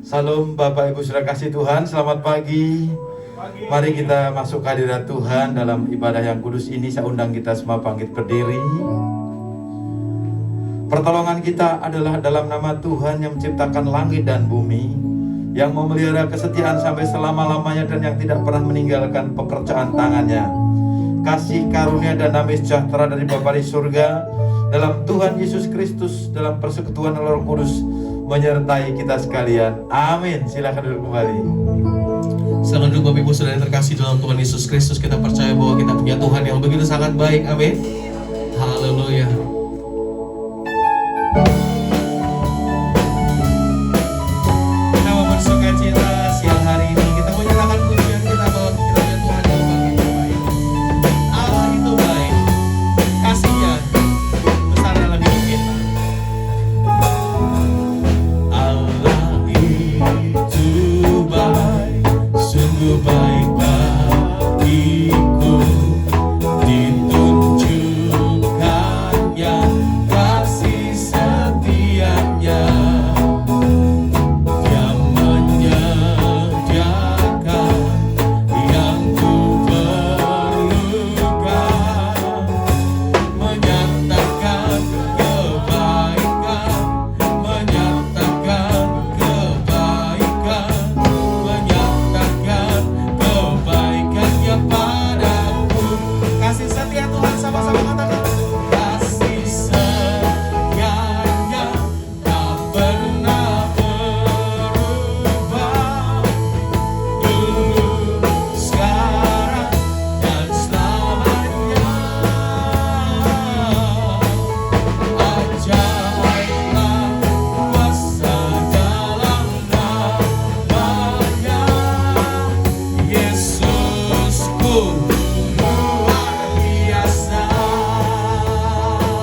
Salam Bapak Ibu Saudara kasih Tuhan, selamat pagi. Mari kita masuk hadirat Tuhan dalam ibadah yang kudus ini. Saya undang kita semua bangkit berdiri. Pertolongan kita adalah dalam nama Tuhan yang menciptakan langit dan bumi, yang memelihara kesetiaan sampai selama-lamanya dan yang tidak pernah meninggalkan pekerjaan tangannya. Kasih karunia dan damai sejahtera dari Bapa di surga dalam Tuhan Yesus Kristus, dalam persekutuan Roh Kudus menyertai kita sekalian. Amin. Silakan duduk kembali. Selamat duduk Bapak Ibu Saudara yang terkasih dalam Tuhan Yesus Kristus. Kita percaya bahwa kita punya Tuhan yang begitu sangat baik. Amin. Haleluya. Kita mau bersuka cita siang hari ini. Kita mau nyalakan pujian kita bahwa kita punya Tuhan yang begitu baik. Allah itu baik. Kasih-Nya besar dalam hidup kita. Allah itu baik, sungguh baik bagiku. Ditunjukkannya kasih setianya, Dia menyediakan yang ku perlukan, menyatakan kebaikan, menyatakan kebaikan, menyatakan kebaikannya padaku. Kasih setia Tuhan, sama-sama katakan. Kasih setianya tak pernah berubah, dulu, sekarang, dan selamanya. Ajaiblah kuasa dalam namanya, Yesusku luar biasa.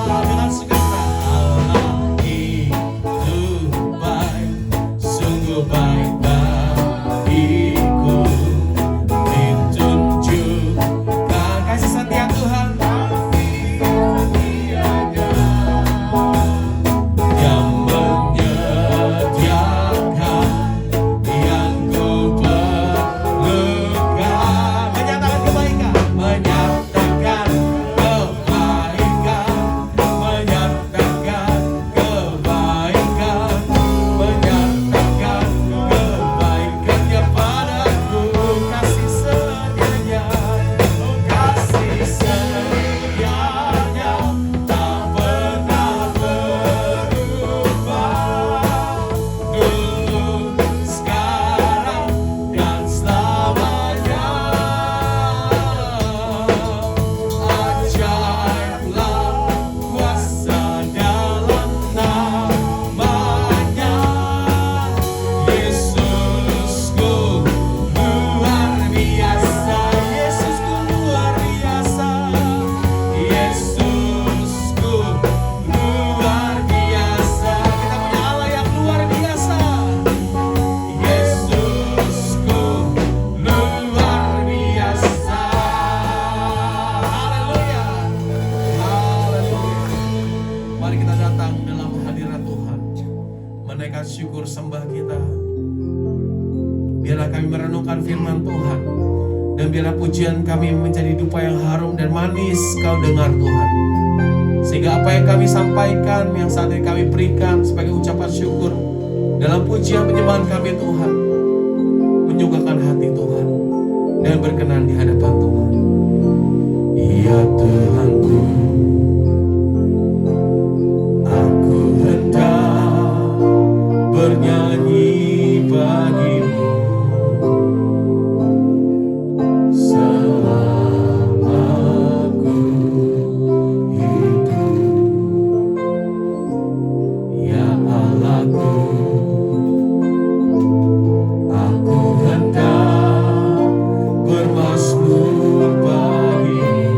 Dengan segala Allah itu baik, sungguh baik bagiku. Ditunjukkan kasih setia Tuhan, yang menyediakan yang ku perlukan, menyatakan kebaikan, menyatakan kebaikan, menyatakan kebaikan, menyatakan kebaikannya padaku. Kasih setianya, kasih setianya tak pernah berubah, dulu, sekarang, dan selamanya. Ajaiblah kuasa dalam namanya, Yesusku luar biasa, Yesusku luar biasa, Yesusku luar biasa. Kita punya Allah yang luar biasa, Yesusku luar biasa. Haleluya, haleluya. Mari kita datang dalam hadirat Tuhan, menaikkan syukur sembah kita. Biarlah kami merenungkan firman Tuhan, dan biarlah pujian kami menjadi dupa yang harum dan manis Kau dengar Tuhan. Sehingga apa yang kami sampaikan, yang saat ini kami berikan sebagai ucapan syukur dalam pujian penyembahan kami Tuhan, menyukakan hati Tuhan dan berkenan di hadapan Tuhan. Ya Tuhanku, aku hendak bernyanyi bagimu selama ku hidup. Ya Allahku, aku hendak bermazmur bagimu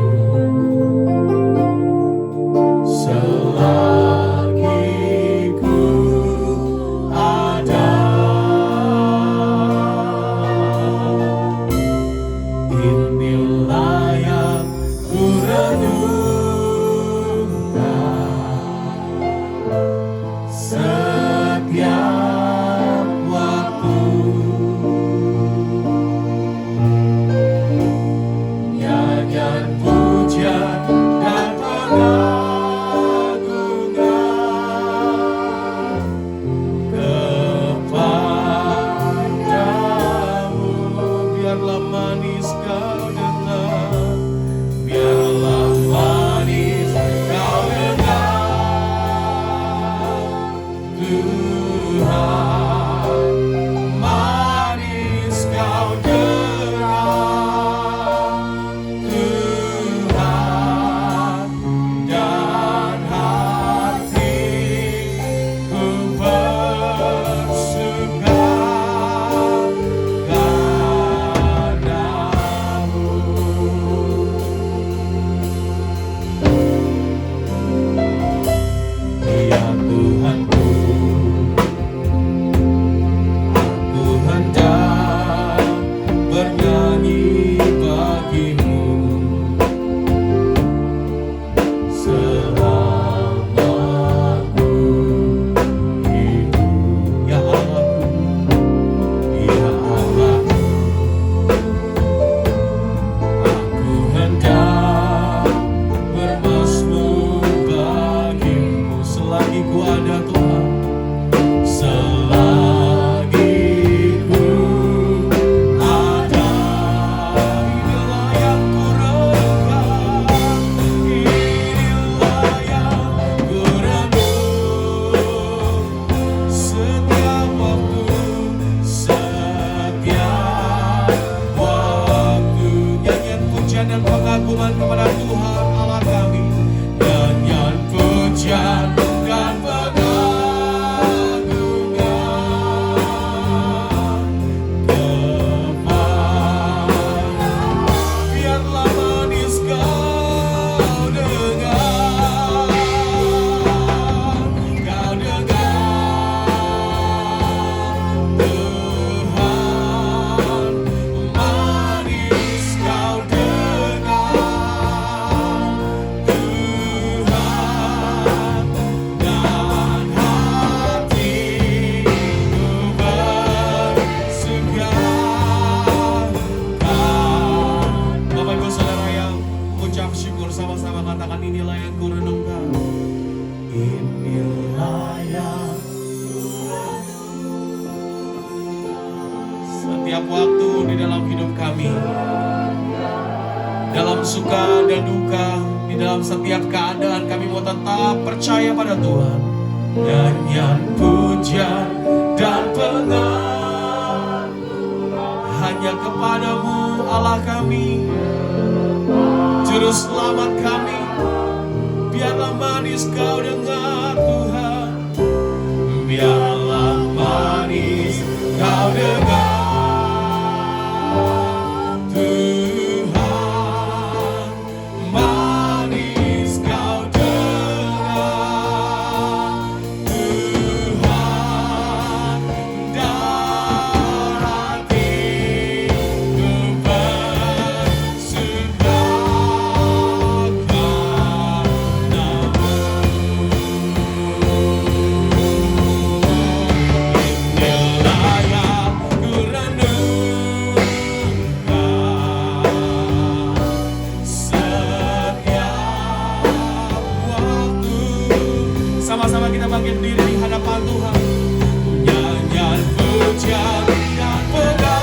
di dalam hidup kami. Dalam suka dan duka, di dalam setiap keadaan kami mau tetap percaya pada Tuhan. Nyanyian pujian dan pengabdian hanya kepadamu Allah kami, Juru Selamat kami. Biarlah manis kau dengar Tuhan, biarlah manis kau dengar Tuhan, manis kau dengar Tuhan, dan hatiku bersuka sama-sama kita bangkit diri di hadapan Tuhan. Nyanyian pujian dan pengagungan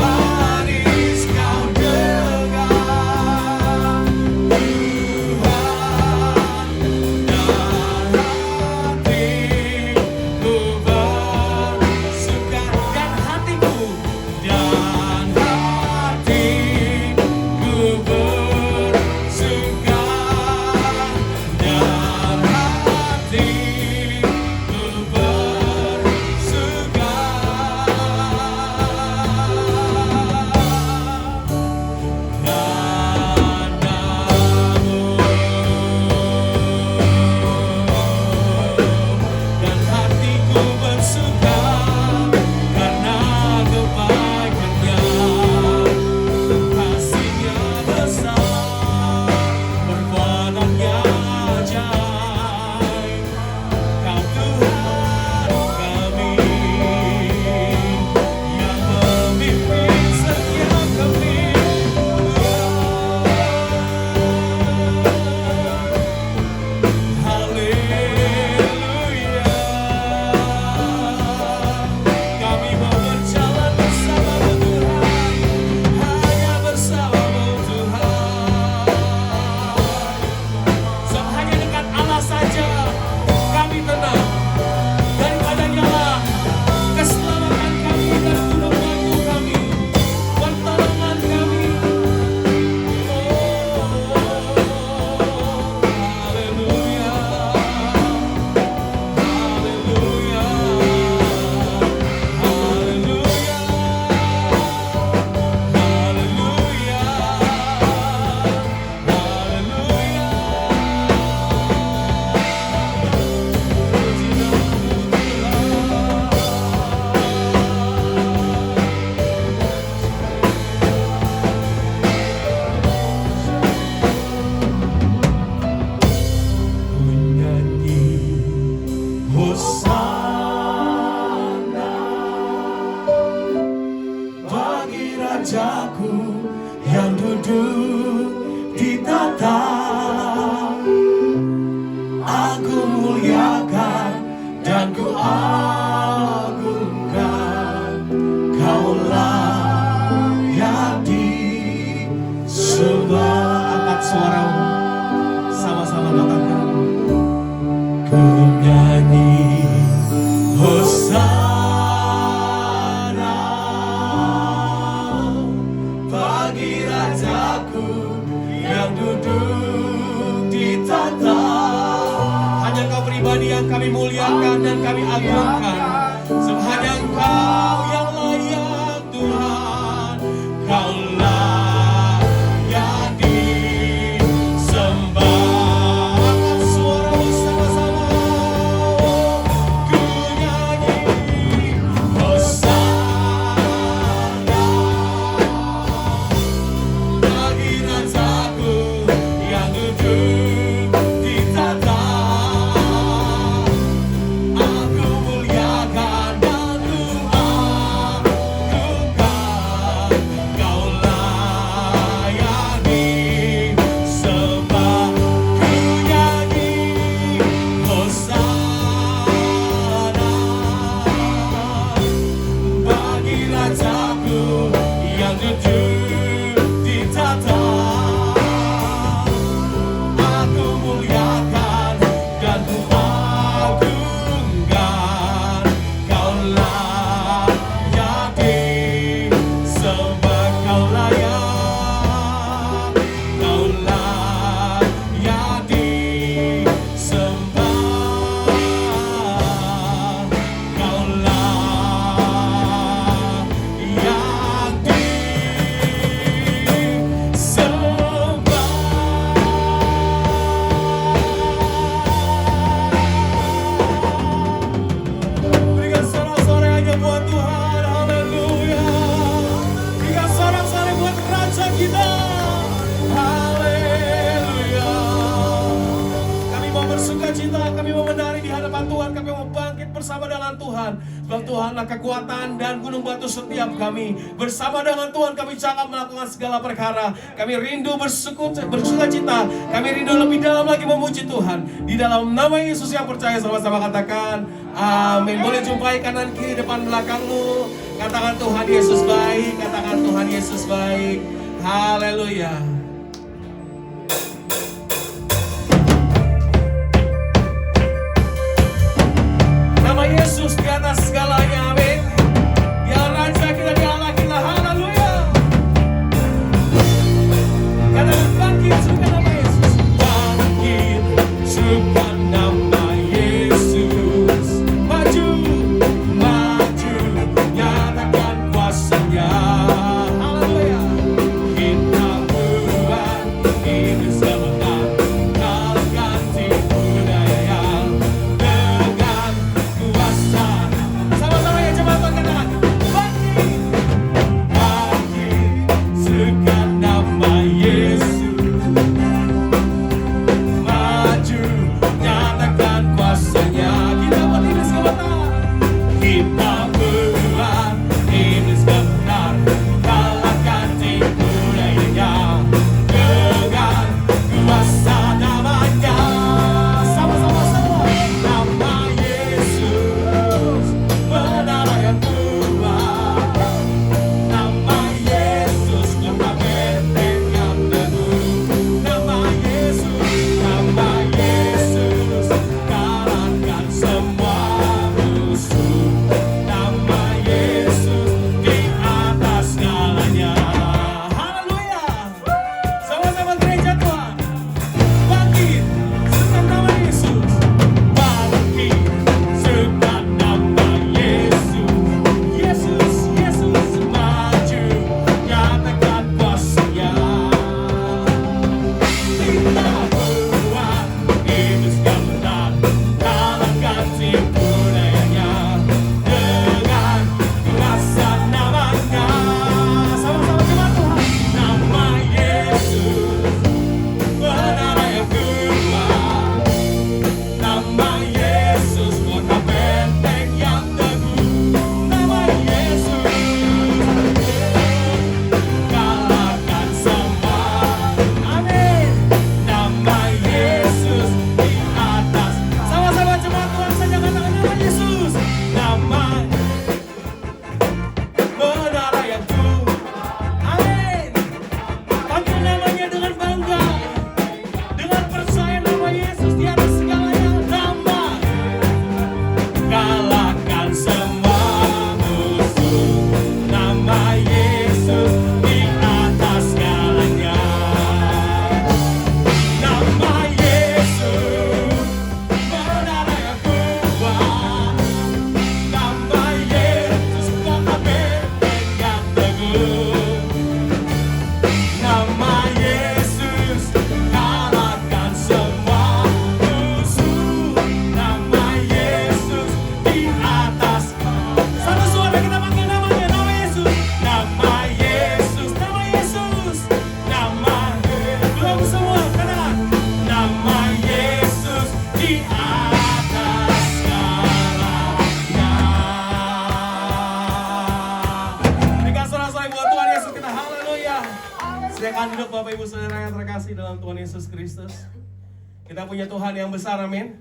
manis kau dengar Tuhan, dan hatiku bersuka, dan hatiku bersuka, dan hatiku bersuka. Dan hatiku bersuka karena kebaikannya, kasihnya besar, perbuatannya ajaib. Kau Tuhan kami yang memimpin setiap kami. Haleluya, kami mau berjalan bersama-Mu Tuhan, hanya bersama-Mu Tuhan. Hanya dekat Allah saja kami tenang, daripadanya lah keselamatan kami dan gunung batu kami, pertolongan kami. Haleluya, haleluya, haleluya, menyanyi Hosana bagi Rajaku yang duduk di tahta. Aku muliakan dan ku agungkan, Kaulah yang disembah. Angkat suaramu, sama-sama katakan. Ku nyanyi Hosana bagi Rajaku yang duduk di tahta. Hanya Kau pribadi yang kami muliakan dan kami agungkan. Hanya Engkau yang layak Tuhan. Kaulah yang disembah. bersama dengan Tuhan. Sebab Tuhanlah kekuatan dan gunung batu setiap kami. Bersama dengan Tuhan kami cakap melakukan segala perkara. Kami rindu bersuka cita. Kami rindu lebih dalam lagi memuji Tuhan. Di dalam nama Yesus yang percaya, sama-sama katakan amin. Boleh jumpai kanan kiri depan belakangmu. Katakan Tuhan Yesus baik. Katakan Tuhan Yesus baik. Haleluya. Nama Yesus di atas segalanya, amin. Dia Raja kita, dia Allah kita, haleluya. Katakan bangkit, suka nama Yesus. Bangkit, suka nama Yesus. Maju, maju, nyatakan kuasanya. Haleluya. Kita buat ini sebentar, kalahkan tipu daya dengan kuasa. Sama-sama ya jemaat, katakan bangkit, bangkit, suka nama Yesus. Maju, nyatakan kuasanya. Kita buat ini sebentar, kita buat ini sebentar, kalahkan tipu daya dengan kuasa namanya. Sama-sama semua. Nama Yesus, menara yang kuat. Nama Yesus, kota benteng yang teguh. Nama Yesus, kalahkan semua musuh. Nama Yesus di atas segalanya. Haleluya. Sama-sama gereja Tuhan. Bangkit, suka nama Yesus. Bangkit, suka nama Yesus. Yesus, Yesus, maju, nyatakan kuasanya. Kita buat hidup sebentar, kalahkan tipu dayanya dengan kuasa namanya. Sama-sama jemaat Tuhan. Nama Yesus, menara yang kuat. Nama Yesus, kota benteng yang teguh. Nama Yesus, kalahkan semua. Amin. Nama Yesus di atas. Sama-sama jemaat Tuhan saja katakan nama Yesus. Nama menara yang kuat. Amin. Panggil namanya dengan bangga, dengan percaya nama Yesus di atas segalanya. Nama kalahkan semua musuh. Nama Yesus di atas segalanya. Nama Yesus, menara yang kuat. Nama Yesus, kota benteng yang teguh. Nama Yesus, kalahkan semua musuh. Nama Yesus di atas. Satu suara kita panggil namanya, nama Yesus. Nama Yesus, nama Yesus. Nama, belum semua, katakan. Nama Yesus di atas segalanya. Berikan sorak-sorai buat Tuhan Yesus kita, haleluya. Silakan duduk Bapak Ibu Saudara yang terkasih dalam Tuhan Yesus Kristus. Kita punya Tuhan yang besar, amin.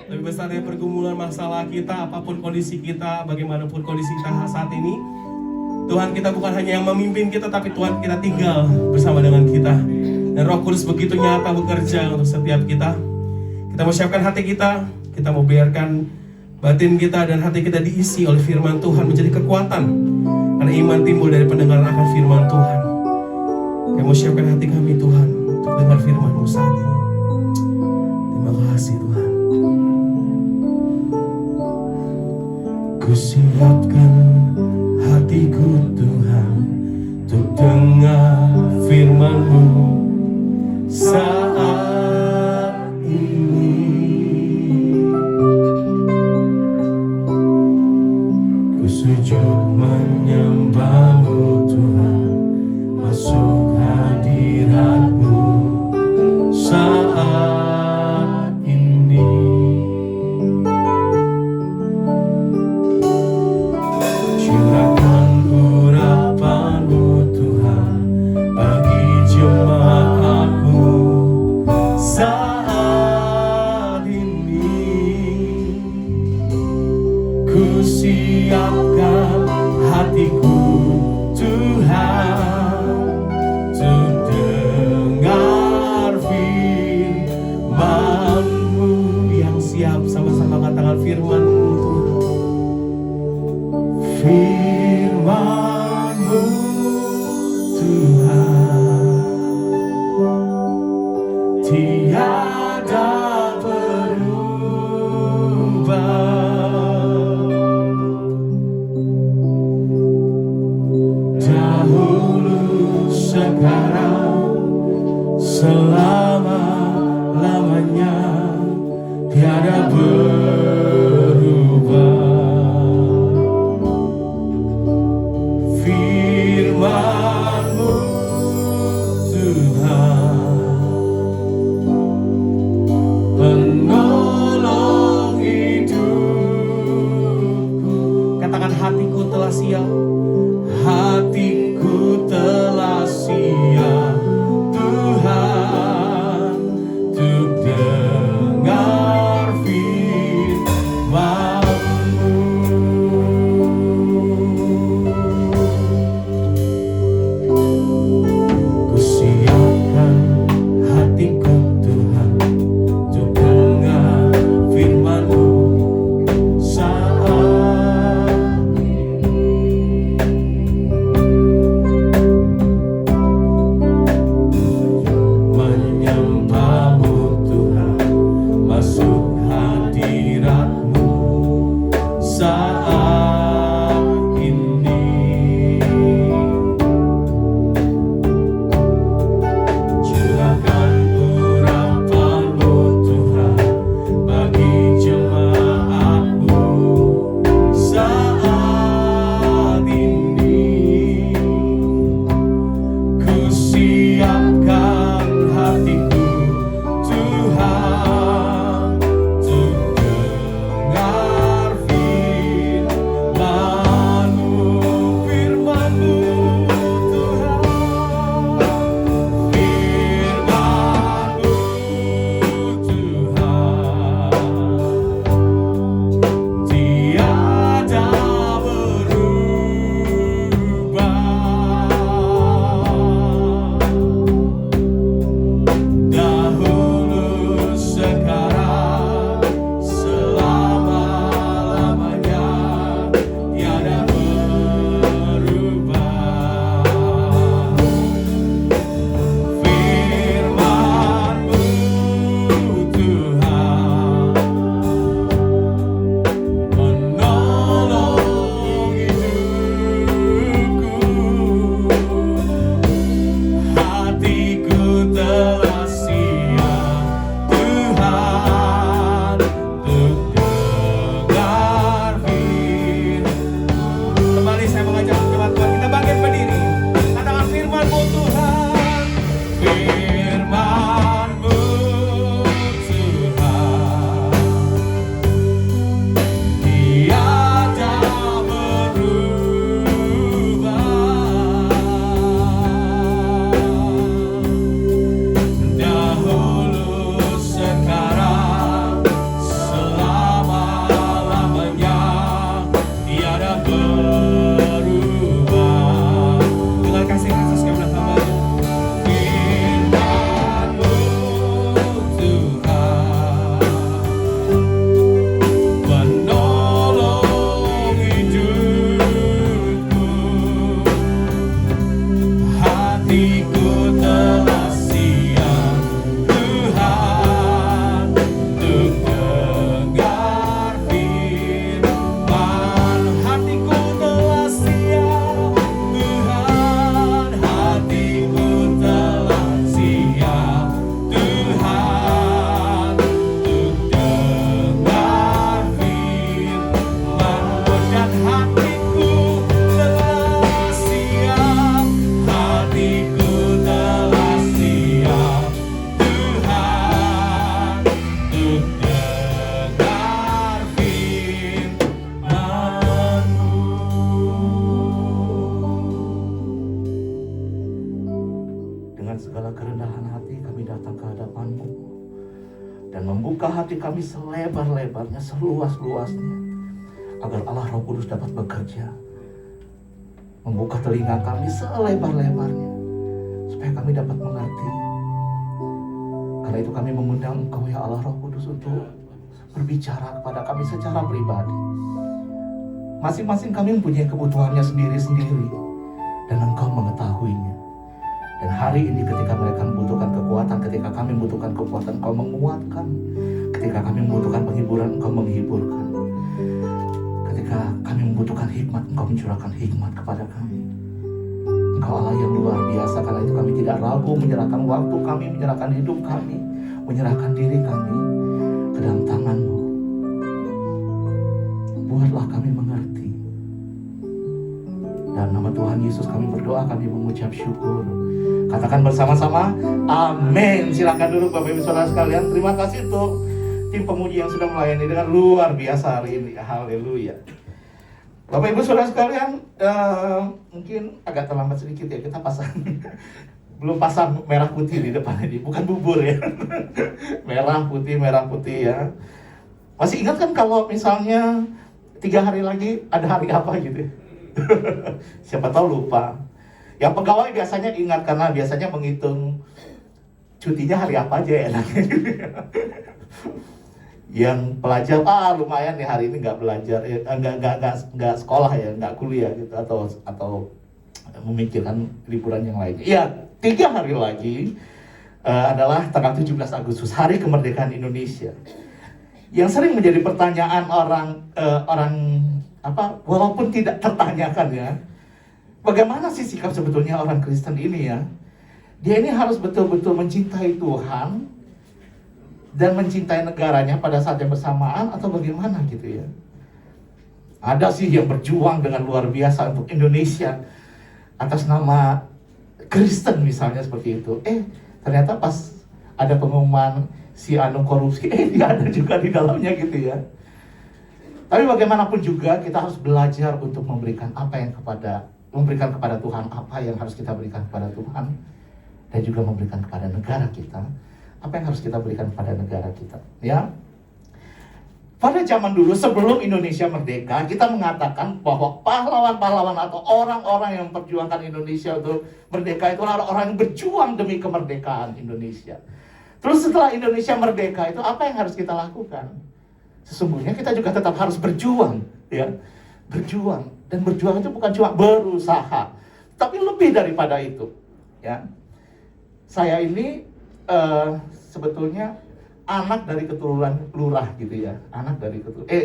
Lebih besar dari pergumulan masalah kita, apapun kondisi kita, bagaimanapun kondisi kita saat ini. Tuhan kita bukan hanya yang memimpin kita, tapi Tuhan kita tinggal bersama dengan kita. Dan Roh Kudus begitu nyata bekerja untuk setiap kita. Kita mau siapkan hati kita mau biarkan batin kita dan hati kita diisi oleh firman Tuhan menjadi kekuatan. Karena iman timbul dari pendengaran akan firman Tuhan. Kami mau siapkan hati kami Tuhan untuk dengar firman-Mu saat ini. Terima kasih Tuhan. Ku siapkan hatiku Tuhan untuk dengar firman-Mu saat ini. Ku sujud menyembah-Mu Tuhan, masuk hadirat-Mu saat ini. siapkan hatiku Tuhan, untuk dengar firman-Mu. Yang siap sama-sama katakan firman-Mu Tuhan. Firman-Mu Tuhan, tiada berubah. Dahulu, sekarang, selama-lamanya, tiada berubah. Firman-Mu Tuhan, penolong hidupku. Katakan, hatiku telah siap. Hatiku telah siap Tuhan, untuk dengar firman-Mu. Ku siapkan hatiku Tuhan, untuk dengar firman-Mu saat menyembah-Mu Tuhan, masuk hadirat-Mu saat ini. Curahkan urapan-Mu Tuhan bagi jemaat-Mu saat ini. Ku siapkan hatiku Tuhan, untuk dengar firman-Mu. Firman-Mu Tuhan, firman-Mu Tuhan, tiada berubah. Dahulu, sekarang, selama-lamanya, tiada berubah. Firman-Mu Tuhan, menolong hidupku. Hatiku telah siap Tuhan, untuk dengar firman-Mu. Kembali saya mengajak jemaat Tuhan, kita bangkit berdiri. Katakan, firman-Mu Tuhan, firman-Mu Tuhan, tiada berubah. Dahulu, sekarang, selama-lamanya, tiada berubah. Dengan kasih Kristus kami menambah. Firman-Mu Tuhan, penolong hidupku. Hatiku telah siap Tuhan, untuk dengar firman. Hatiku telah siap Tuhan, hatiku telah siap Tuhan, untuk dengar firman-Mu. Dan hatiku telah siap, hatiku telah siap Tuhan, untuk dengar firman-Mu. Dengan segala kerendahan hati kami datang ke hadapan-Mu dan membuka hati kami selebar-lebarnya, seluas-luasnya, agar Allah Roh Kudus dapat bekerja, membuka telinga kami selebar-lebarnya, supaya kami dapat mengerti. Karena itu kami mengundang Engkau ya Allah Roh Kudus untuk berbicara kepada kami secara pribadi. Masing-masing kami mempunyai kebutuhannya sendiri-sendiri, dan Engkau mengetahuinya. Dan hari ini ketika mereka membutuhkan kekuatan, ketika kami membutuhkan kekuatan, Engkau menguatkan. Ketika kami membutuhkan penghiburan, Engkau menghiburkan. Ketika kami membutuhkan hikmat, Engkau mencurahkan hikmat kepada kami. Engkau Allah yang luar biasa, karena itu kami tidak ragu menyerahkan waktu kami, menyerahkan hidup kami, menyerahkan diri kami ke dalam tangan-Mu. Buatlah kami mengerti. Dan nama Tuhan Yesus kami berdoa, kami mengucap syukur. Katakan bersama-sama, amin. Silakan duduk Bapak Ibu Saudara sekalian. Terima kasih untuk tim pemuji yang sudah melayani dengan luar biasa hari ini. Haleluya. Bapak Ibu Saudara sekalian, mungkin agak terlambat sedikit ya, kita pasang belum pasang merah putih di depan ini, bukan bubur ya. merah putih ya. Masih ingat kan kalau misalnya 3 hari lagi ada hari apa gitu? Siapa tahu lupa. Yang pegawai biasanya ingat karena biasanya menghitung cutinya hari apa aja ya enaknya. Yang pelajar, lumayan nih hari ini nggak belajar, nggak sekolah ya, nggak kuliah gitu, atau memikirkan liburan yang lainnya. Iya, 3 hari lagi adalah tanggal 17 Agustus, Hari Kemerdekaan Indonesia. Yang sering menjadi pertanyaan orang walaupun tidak tertanyakan ya, bagaimana sih sikap sebetulnya orang Kristen ini ya? Dia ini harus betul-betul mencintai Tuhan dan mencintai negaranya pada saat yang bersamaan, atau bagaimana gitu ya? Ada sih yang berjuang dengan luar biasa untuk Indonesia atas nama Kristen misalnya seperti itu. Ternyata pas ada pengumuman si anu korupsi, dia ada juga di dalamnya gitu ya. Tapi bagaimanapun juga kita harus belajar untuk memberikan kepada Tuhan apa yang harus kita berikan kepada Tuhan, dan juga memberikan kepada negara kita apa yang harus kita berikan kepada negara kita ya. Pada zaman dulu sebelum Indonesia merdeka, kita mengatakan bahwa pahlawan-pahlawan atau orang-orang yang memperjuangkan Indonesia untuk merdeka itu orang-orang yang berjuang demi kemerdekaan Indonesia. Terus setelah Indonesia merdeka itu apa yang harus kita lakukan? Sesungguhnya kita juga tetap harus berjuang ya. Berjuang, dan berjuang itu bukan cuma berusaha, tapi lebih daripada itu ya. Saya ini sebetulnya anak dari keturunan lurah gitu ya,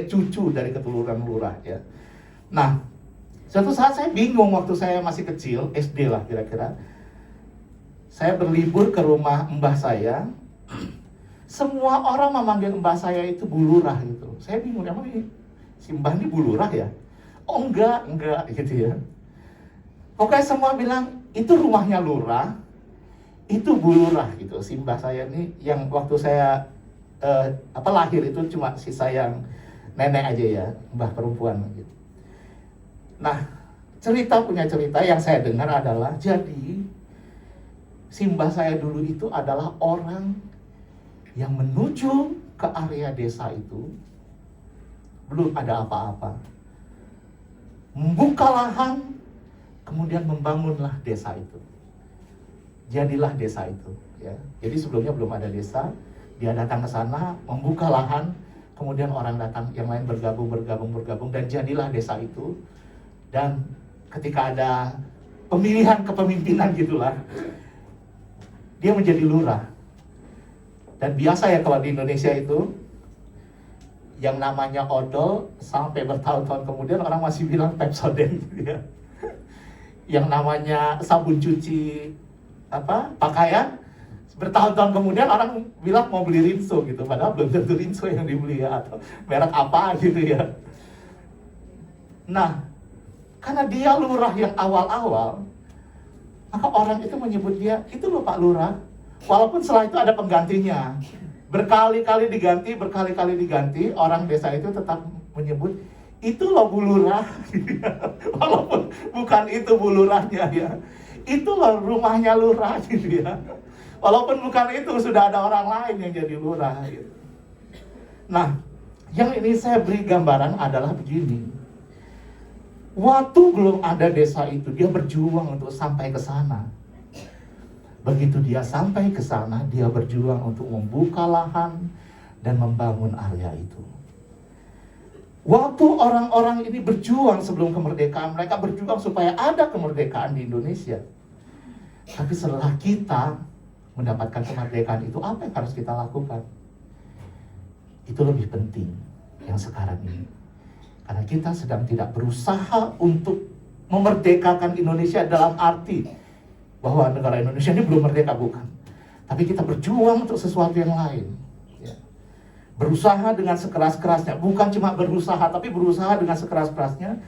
cucu dari keturunan lurah ya. Nah, suatu saat saya bingung waktu saya masih kecil, SD lah kira-kira. Saya berlibur ke rumah mbah saya. Semua orang memanggil mbah saya itu Bu Lurah gitu. Saya bingung, emang si mbah ini Bu Lurah ya? Oh enggak gitu ya. Pokoknya semua bilang, itu rumahnya lurah, itu Bu Lurah gitu. Si mbah saya ini yang waktu saya lahir itu cuma sisa yang nenek aja ya, mbah perempuan gitu. Nah, punya cerita yang saya dengar adalah, jadi si mbah saya dulu itu adalah orang yang menuju ke area desa itu belum ada apa-apa, membuka lahan, kemudian membangunlah desa itu, jadilah desa itu ya. Jadi sebelumnya belum ada desa, dia datang ke sana, membuka lahan, kemudian orang datang yang lain bergabung, dan jadilah desa itu. Dan ketika ada pemilihan kepemimpinan gitulah, dia menjadi lurah. Dan biasa ya kalau di Indonesia itu, yang namanya odol sampai bertahun-tahun kemudian orang masih bilang Pepsodent gitu ya. Yang namanya sabun cuci pakaian, bertahun-tahun kemudian orang bilang mau beli Rinso gitu, padahal belum tentu Rinso yang dibeli ya, atau merek apa gitu ya. Nah, karena dia lurah yang awal-awal, maka orang itu menyebut dia, itu loh Pak Lurah. Walaupun setelah itu ada penggantinya, berkali-kali diganti, orang desa itu tetap menyebut, itu loh Bu Lurah. Walaupun bukan itu Bu Lurahnya ya, itu loh rumahnya lurah gitu ya. Walaupun bukan itu, sudah ada orang lain yang jadi lurah gitu. Nah, Yang ini saya beri gambaran adalah begini. Waktu belum ada desa itu, dia berjuang untuk sampai ke sana. Begitu dia sampai ke sana, dia berjuang untuk membuka lahan dan membangun area itu. Waktu orang-orang ini berjuang sebelum kemerdekaan, mereka berjuang supaya ada kemerdekaan di Indonesia. Tapi setelah kita mendapatkan kemerdekaan itu, apa yang harus kita lakukan? Itu lebih penting yang sekarang ini. Karena kita sedang tidak berusaha untuk memerdekakan Indonesia dalam arti bahwa negara Indonesia ini belum merdeka, bukan. Tapi kita berjuang untuk sesuatu yang lain. Ya. Berusaha dengan sekeras-kerasnya, bukan cuma berusaha, tapi berusaha dengan sekeras-kerasnya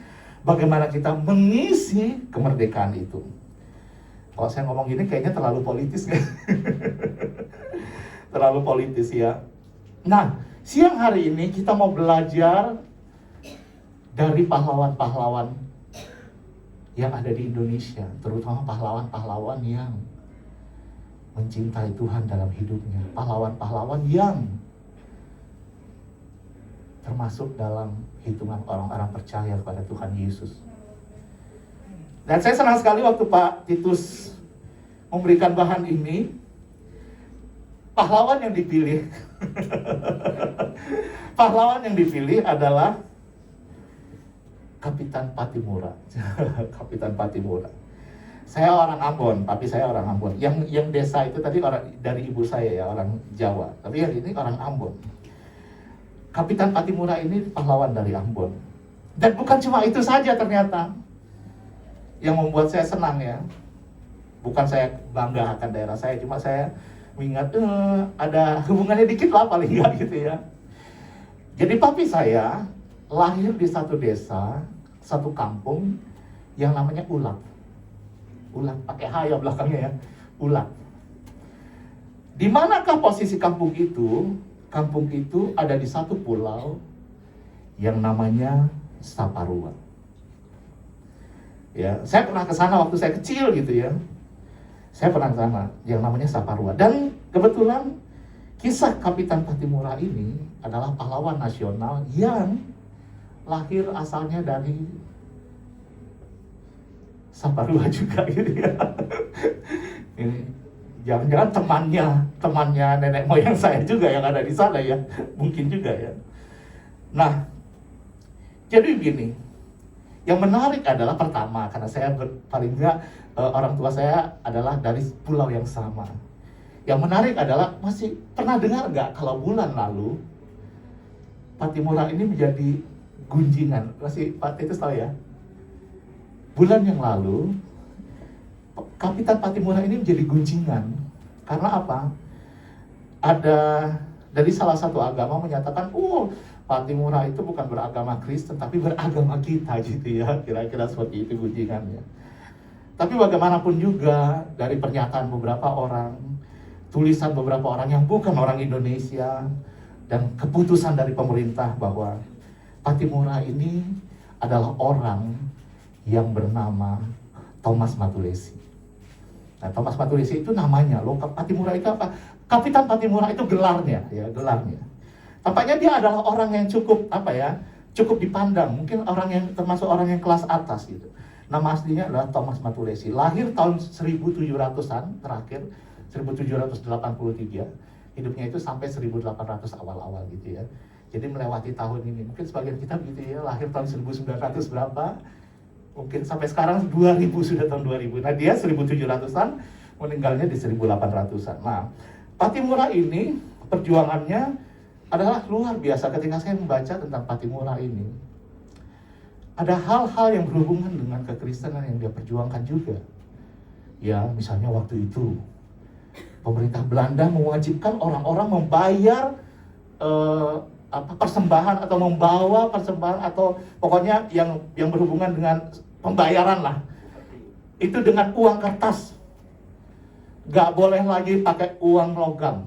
bagaimana kita mengisi kemerdekaan itu. Kalau saya ngomong gini kayaknya terlalu politis kan? Terlalu politis ya. Nah, siang hari ini kita mau belajar dari pahlawan-pahlawan yang ada di Indonesia, terutama pahlawan-pahlawan yang mencintai Tuhan dalam hidupnya, pahlawan-pahlawan yang termasuk dalam hitungan orang-orang percaya kepada Tuhan Yesus. Dan saya senang sekali waktu Pak Titus memberikan bahan ini, pahlawan yang dipilih pahlawan yang dipilih adalah Kapitan Patimura. Kapitan Patimura. Saya orang Ambon, tapi saya orang Ambon. Yang desa itu tadi orang dari ibu saya ya, orang Jawa. Tapi yang ini orang Ambon. Kapitan Patimura ini pahlawan dari Ambon. Dan bukan cuma itu saja ternyata yang membuat saya senang ya. Bukan saya bangga akan daerah saya, cuma saya mengingat ada hubungannya dikit lah paling nggak gitu ya. Jadi papi saya lahir di satu desa, satu kampung yang namanya Ulat. Ulat, pakai H ya belakangnya ya, Ulat. Di manakah posisi kampung itu? Kampung itu ada di satu pulau yang namanya Saparua. Ya, saya pernah ke sana waktu saya kecil gitu ya. Saya pernah ke sana yang namanya Saparua. Dan kebetulan kisah Kapitan Patimura ini adalah pahlawan nasional yang lahir asalnya dari Saparua juga gitu ya. Ini jangan-jangan temannya nenek moyang saya juga yang ada di sana ya, mungkin juga ya. Nah, jadi begini, yang menarik adalah pertama karena saya paling enggak orang tua saya adalah dari pulau yang sama. Yang menarik adalah masih pernah dengar nggak kalau bulan lalu Patimura ini menjadi gunjingan, masih Pak Titus tahu ya? Bulan yang lalu Kapitan Patimura ini menjadi gunjingan karena apa? Ada dari salah satu agama menyatakan, Patimura itu bukan beragama Kristen tapi beragama kita gitu ya, kira-kira seperti itu gunjingannya. Tapi bagaimanapun juga dari pernyataan beberapa orang, tulisan beberapa orang yang bukan orang Indonesia, dan keputusan dari pemerintah bahwa Patimura ini adalah orang yang bernama Thomas Matulesi. Nah, Thomas Matulesi itu namanya, loh Patimura itu apa? Kapitan Patimura itu gelarnya, ya gelarnya. Tampaknya dia adalah orang yang cukup cukup dipandang, mungkin orang yang termasuk orang yang kelas atas gitu. Nama aslinya adalah Thomas Matulesi. Lahir tahun 1700-an terakhir, 1783. Hidupnya itu sampai 1800 awal-awal gitu ya. Jadi melewati tahun ini. Mungkin sebagian kita gitu ya, lahir tahun 1900 berapa? Mungkin sampai sekarang 2000, sudah tahun 2000. Nah, dia 1700-an, meninggalnya di 1800-an. Nah, Patimura ini perjuangannya adalah luar biasa. Ketika saya membaca tentang Patimura ini, ada hal-hal yang berhubungan dengan kekristenan yang dia perjuangkan juga. Ya, misalnya waktu itu pemerintah Belanda mewajibkan orang-orang membayar persembahan atau membawa persembahan atau pokoknya yang berhubungan dengan pembayaran lah. Itu dengan uang kertas. Gak boleh lagi pakai uang logam.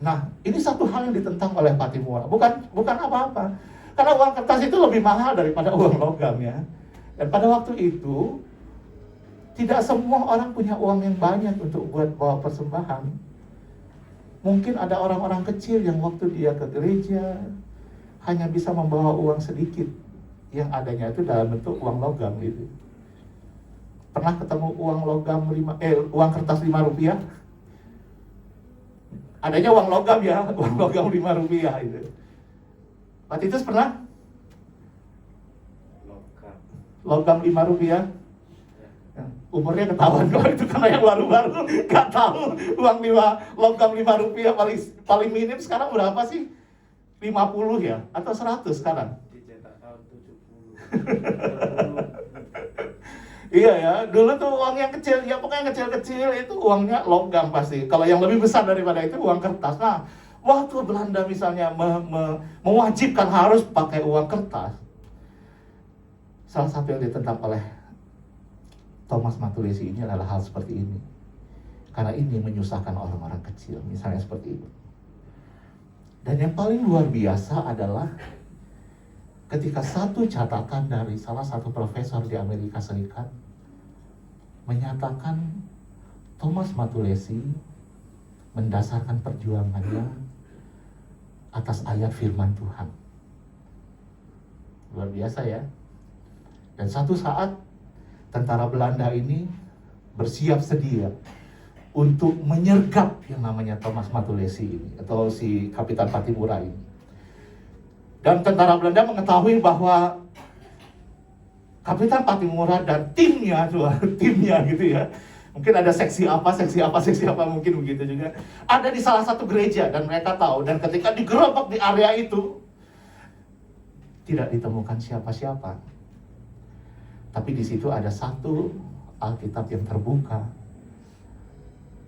Nah, ini satu hal yang ditentang oleh Patimura. Bukan apa-apa. Karena uang kertas itu lebih mahal daripada uang logam ya. Dan pada waktu itu tidak semua orang punya uang yang banyak untuk buat bawa persembahan. Mungkin ada orang-orang kecil yang waktu dia ke gereja, hanya bisa membawa uang sedikit, yang adanya itu dalam bentuk uang logam gitu. Pernah ketemu uang logam uang kertas 5 rupiah? Adanya uang logam ya, uang logam 5 rupiah itu. Pak Titus pernah? Logam 5 rupiah? Umurnya ketahuan kalau itu karena yang baru-baru nggak tahu uang logam 5 rupiah paling minim sekarang berapa sih? 50 ya? Atau 100 sekarang? Dicetak tahun 70. Iya ya, dulu tuh uang yang kecil, ya pokoknya kecil-kecil itu uangnya logam pasti. Kalau yang lebih besar daripada itu uang kertas. Nah, waktu Belanda misalnya mewajibkan harus pakai uang kertas, salah satu yang ditentang oleh Thomas Matulesi ini adalah hal seperti ini. Karena ini menyusahkan orang-orang kecil, misalnya seperti itu. Dan yang paling luar biasa adalah ketika satu catatan dari salah satu profesor di Amerika Serikat menyatakan Thomas Matulesi mendasarkan perjuangannya atas ayat firman Tuhan. Luar biasa ya. Dan satu saat tentara Belanda ini bersiap sedia untuk menyergap yang namanya Thomas Matulesi ini, atau si Kapitan Patimura ini. Dan tentara Belanda mengetahui bahwa Kapitan Patimura dan timnya gitu ya. Mungkin ada seksi apa mungkin begitu juga. Ada di salah satu gereja dan mereka tahu, dan ketika digerebek di area itu tidak ditemukan siapa-siapa. Tapi di situ ada satu Alkitab yang terbuka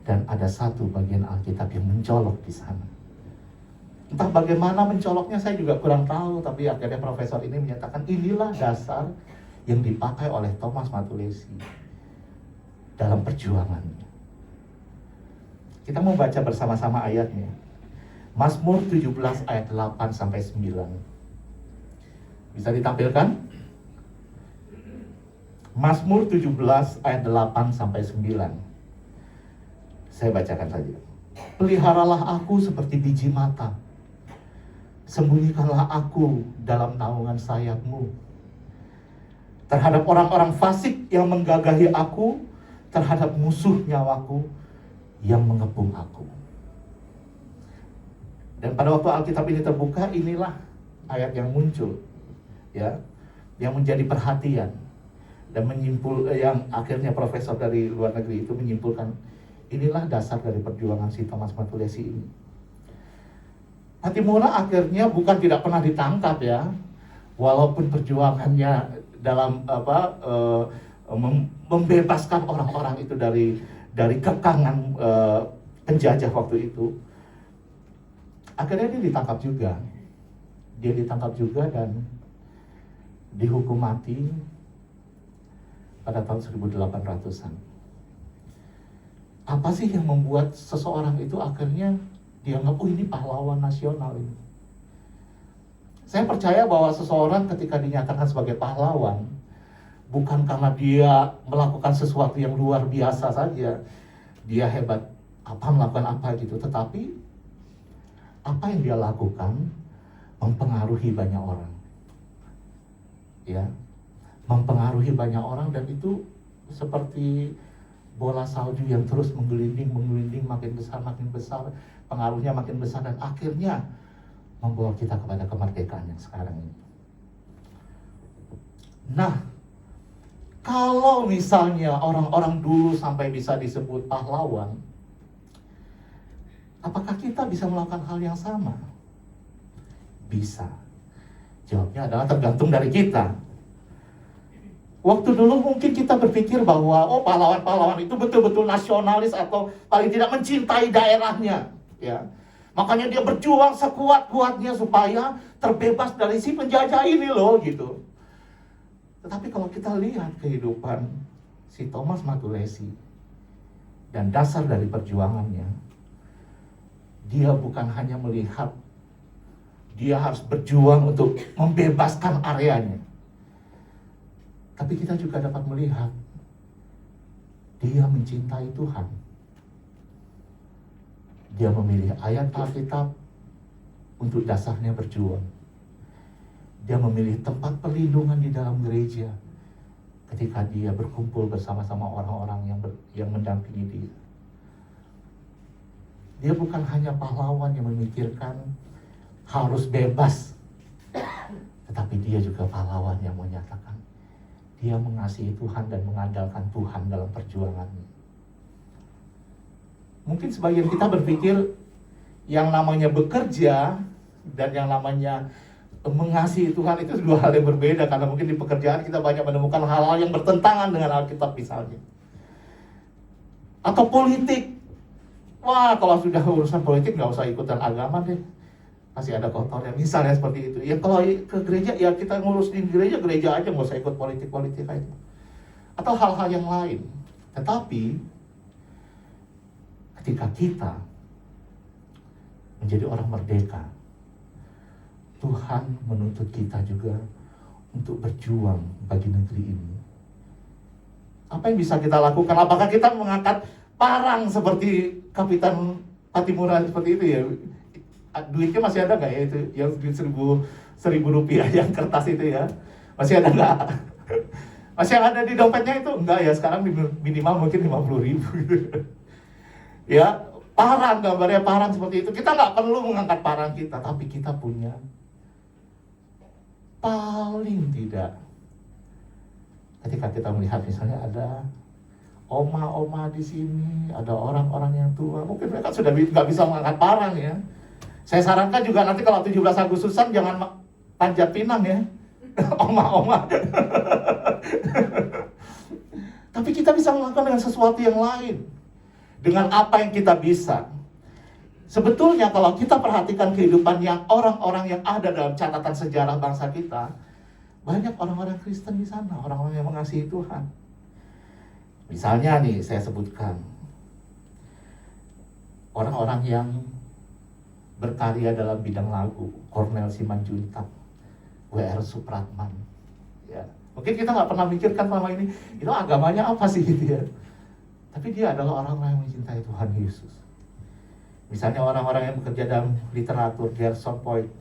dan ada satu bagian Alkitab yang mencolok di sana. Entah bagaimana mencoloknya saya juga kurang tahu, tapi akhirnya profesor ini menyatakan inilah dasar yang dipakai oleh Thomas Matulesi dalam perjuangannya. Kita mau baca bersama-sama ayatnya. Mazmur 17 ayat 8 sampai 9. Bisa ditampilkan? Mazmur 17 ayat 8 sampai 9. Saya bacakan saja. Peliharalah aku seperti biji mata. Sembunyikanlah aku dalam naungan sayap-Mu terhadap orang-orang fasik yang menggagahi aku, terhadap musuh nyawaku yang mengepung aku. Dan pada waktu Alkitab ini terbuka, inilah ayat yang muncul, ya, yang menjadi perhatian dan yang akhirnya profesor dari luar negeri itu menyimpulkan inilah dasar dari perjuangan si Thomas Matulesi ini. Patimura akhirnya bukan tidak pernah ditangkap ya, walaupun perjuangannya dalam membebaskan orang-orang itu dari kekangan penjajah waktu itu. Akhirnya dia ditangkap juga dan dihukum mati pada tahun 1800-an. Apa sih yang membuat seseorang itu akhirnya dianggap, oh ini pahlawan nasional ini? Saya percaya bahwa seseorang ketika dinyatakan sebagai pahlawan, bukan karena dia melakukan sesuatu yang luar biasa saja, dia hebat, melakukan apa gitu, tetapi apa yang dia lakukan mempengaruhi banyak orang. Ya, mempengaruhi banyak orang, dan itu seperti bola salju yang terus menggelinding, makin besar, pengaruhnya makin besar, dan akhirnya membawa kita kepada kemerdekaan yang sekarang ini. Nah, kalau misalnya orang-orang dulu sampai bisa disebut pahlawan, apakah kita bisa melakukan hal yang sama? Bisa. Jawabnya adalah tergantung dari kita. Waktu dulu mungkin kita berpikir bahwa pahlawan-pahlawan itu betul-betul nasionalis atau paling tidak mencintai daerahnya, ya. Makanya dia berjuang sekuat-kuatnya supaya terbebas dari si penjajah ini loh gitu. Tetapi kalau kita lihat kehidupan si Thomas Matulesi dan dasar dari perjuangannya, dia bukan hanya melihat dia harus berjuang untuk membebaskan areanya, tapi kita juga dapat melihat dia mencintai Tuhan. Dia memilih ayat Alkitab untuk dasarnya berjuang. Dia memilih tempat perlindungan di dalam gereja ketika dia berkumpul bersama-sama orang-orang yang mendampingi dia. Dia bukan hanya pahlawan yang memikirkan harus bebas, tetapi dia juga pahlawan yang menyatakan dia mengasihi Tuhan dan mengandalkan Tuhan dalam perjuangannya. Mungkin sebagian kita berpikir yang namanya bekerja dan yang namanya mengasihi Tuhan itu dua hal yang berbeda, karena mungkin di pekerjaan kita banyak menemukan hal-hal yang bertentangan dengan Alkitab misalnya. Atau politik. Wah, kalau sudah urusan politik nggak usah ikutan agama deh, masih ada kotornya, misalnya seperti itu. Ya kalau ke gereja, ya kita ngurus di gereja aja, nggak usah ikut politik aja. Atau hal-hal yang lain. Tetapi ketika kita menjadi orang merdeka, Tuhan menuntut kita juga untuk berjuang bagi negeri ini. Apa yang bisa kita lakukan? Apakah kita mengangkat parang seperti Kapitan Patimura seperti itu ya? Duitnya masih ada nggak ya itu? Yang duit seribu rupiah yang kertas itu ya? Masih ada nggak? Masih ada di dompetnya itu? Enggak ya, sekarang minimal mungkin 50.000. Ya, parang, gambarnya parang seperti itu. Kita nggak perlu mengangkat parang kita, tapi kita punya paling tidak ketika kita melihat misalnya ada oma-oma di sini, ada orang-orang yang tua, mungkin mereka sudah nggak bisa mengangkat parang ya. Saya sarankan juga nanti kalau 17 Agustusan jangan panjat pinang ya, oma-oma. Tapi kita bisa melakukan dengan sesuatu yang lain, dengan apa yang kita bisa. Sebetulnya kalau kita perhatikan kehidupan yang orang-orang yang ada dalam catatan sejarah bangsa kita, banyak orang-orang Kristen di sana, orang-orang yang mengasihi Tuhan. Misalnya nih, saya sebutkan orang-orang yang berkarya dalam bidang lagu, Cornel Simanjuntak, W.R. Supratman. Ya, mungkin kita nggak pernah mikirkan selama ini, itu agamanya apa sih gitu ya. Tapi dia adalah orang-orang yang mencintai Tuhan Yesus. Misalnya orang-orang yang bekerja dalam literatur, Gerson Poyt,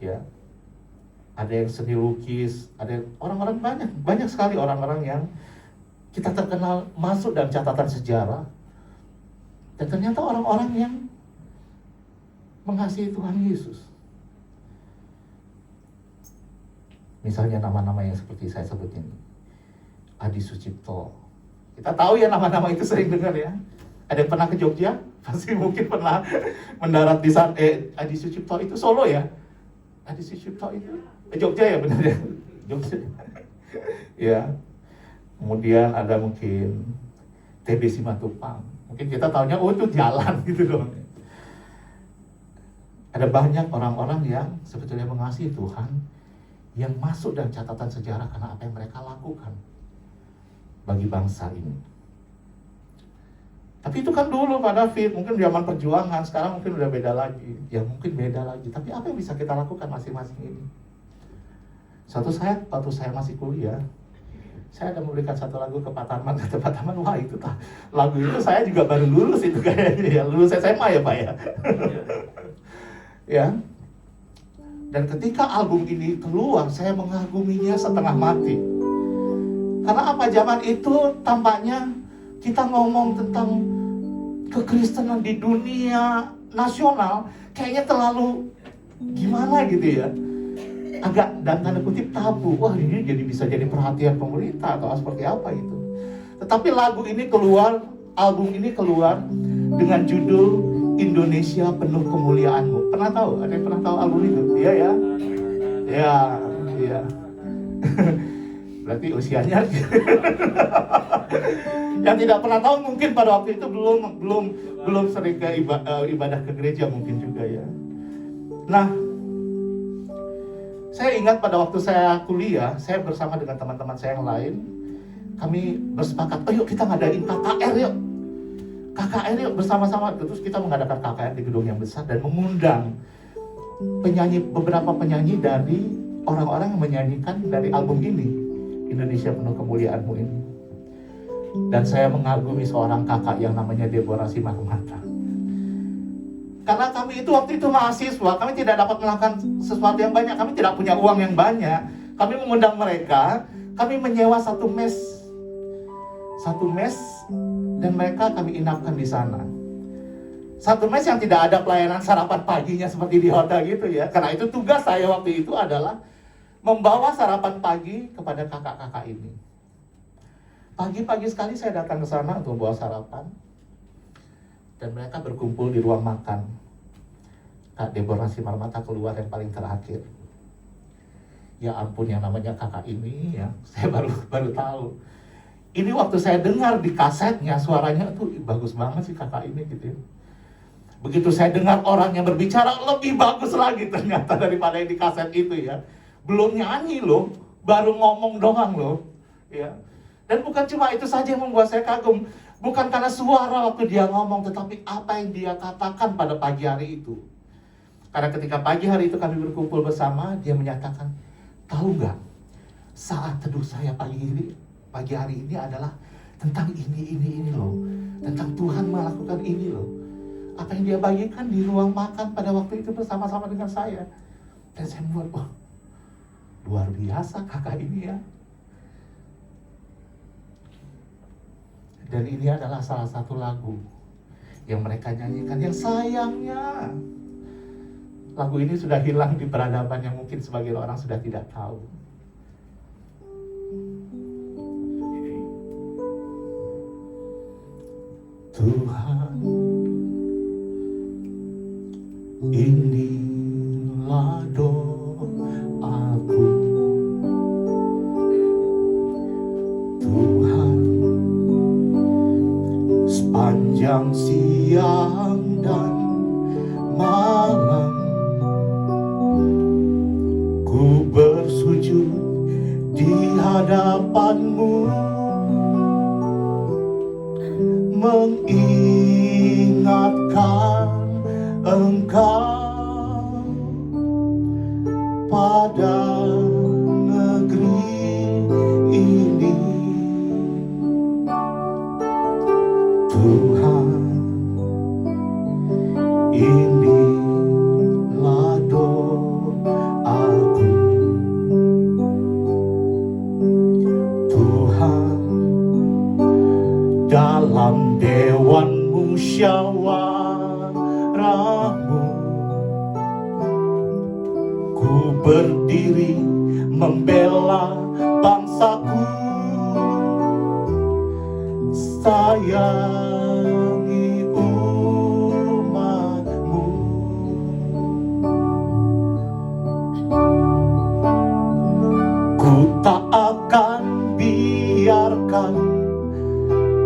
ya, ada yang seni lukis, ada orang-orang banyak sekali orang-orang yang kita terkenal masuk dalam catatan sejarah, dan ternyata orang-orang yang mengasihi Tuhan Yesus. Misalnya nama-nama yang seperti saya sebutin, Adi Sucipto. Kita tahu ya nama-nama itu sering dengar ya. Ada yang pernah ke Jogja? Pasti mungkin pernah mendarat di sana. Adi Sucipto itu Solo ya? Adi Sucipto itu Jogja ya, benar ya? Jogja. Ya. Kemudian ada mungkin TB Simatupang. Mungkin kita tahunya oh itu jalan gitu dong. Ada banyak orang-orang yang sebetulnya mengasihi Tuhan, yang masuk dalam catatan sejarah karena apa yang mereka lakukan bagi bangsa ini. Tapi itu kan dulu pada mungkin zaman perjuangan, sekarang mungkin udah beda lagi. Ya mungkin beda lagi, tapi apa yang bisa kita lakukan masing-masing ini? Suatu saat waktu saya masih kuliah, saya ada memberikan satu lagu ke Pak Tarman. Kata Pak Tarman, wah itu lagu itu saya juga baru lulus itu kayaknya ya, lulus SMA ya Pak ya. Ya. Dan ketika album ini keluar, saya mengaguminya setengah mati. Karena apa, zaman itu tampaknya kita ngomong tentang kekristenan di dunia nasional kayaknya terlalu gimana gitu ya, agak dan tanda kutip tabu. Wah, ini jadi bisa jadi perhatian pemerintah atau seperti apa itu. Tetapi lagu ini keluar, album ini keluar dengan judul Indonesia Penuh Kemuliaan-Mu. Pernah tahu? Ada yang pernah tahu album itu? Iya ya? Iya. Berarti usianya. Yang tidak pernah tahu mungkin pada waktu itu belum sering ke ibadah ke gereja mungkin juga ya. Nah, saya ingat pada waktu saya kuliah, saya bersama dengan teman-teman saya yang lain, kami bersepakat, ayo kita ngadain KKR yuk. KKR yuk bersama-sama. Terus kita mengadakan KKR di gedung yang besar dan mengundang beberapa penyanyi dari orang-orang yang menyanyikan dari album ini, Indonesia Penuh Kemuliaan-Mu ini. Dan saya mengagumi seorang kakak yang namanya Deborah Simarmata. Karena kami itu waktu itu mahasiswa, kami tidak dapat melakukan sesuatu yang banyak, kami tidak punya uang yang banyak. Kami mengundang mereka, kami menyewa satu mes, dan mereka kami inapkan di sana. Satu mes yang tidak ada pelayanan sarapan paginya seperti di hotel gitu ya. Karena itu tugas saya waktu itu adalah membawa sarapan pagi kepada kakak-kakak ini. Pagi-pagi sekali saya datang ke sana untuk membawa sarapan. Dan mereka berkumpul di ruang makan. Kak Deborah Simarmata keluar yang paling terakhir. Ya ampun, yang namanya kakak ini ya, saya baru tahu. Ini waktu saya dengar di kasetnya, suaranya tuh bagus banget sih kakak ini gitu ya. Begitu saya dengar orangnya berbicara, lebih bagus lagi ternyata daripada yang di kaset itu ya. Belum nyanyi loh, baru ngomong doang loh ya. Dan bukan cuma itu saja yang membuat saya kagum. Bukan karena suara waktu dia ngomong, tetapi apa yang dia katakan pada pagi hari itu. Karena ketika pagi hari itu kami berkumpul bersama, dia menyatakan, tahu nggak, saat teduh saya pagi hari ini adalah tentang ini loh. Tentang Tuhan melakukan ini loh. Apa yang dia bagikan di ruang makan pada waktu itu bersama-sama dengan saya. Dan saya membuat, wah, luar biasa kakak ini ya. Dan ini adalah salah satu lagu yang mereka nyanyikan, yang sayangnya lagu ini sudah hilang di peradaban yang mungkin sebagian orang sudah tidak tahu. Tuhan, inilah doaku. Tuhan, sepanjang siang dan malam ku bersujud di hadapan-Mu, mengingatkan Engkau pada negeri ini. Tuhan, inilah doaku. Tuhan, dalam dewan musyawarah-Mu, ku berdiri membela bangsaku. Sayangi umat-Mu. Ku tak akan biarkan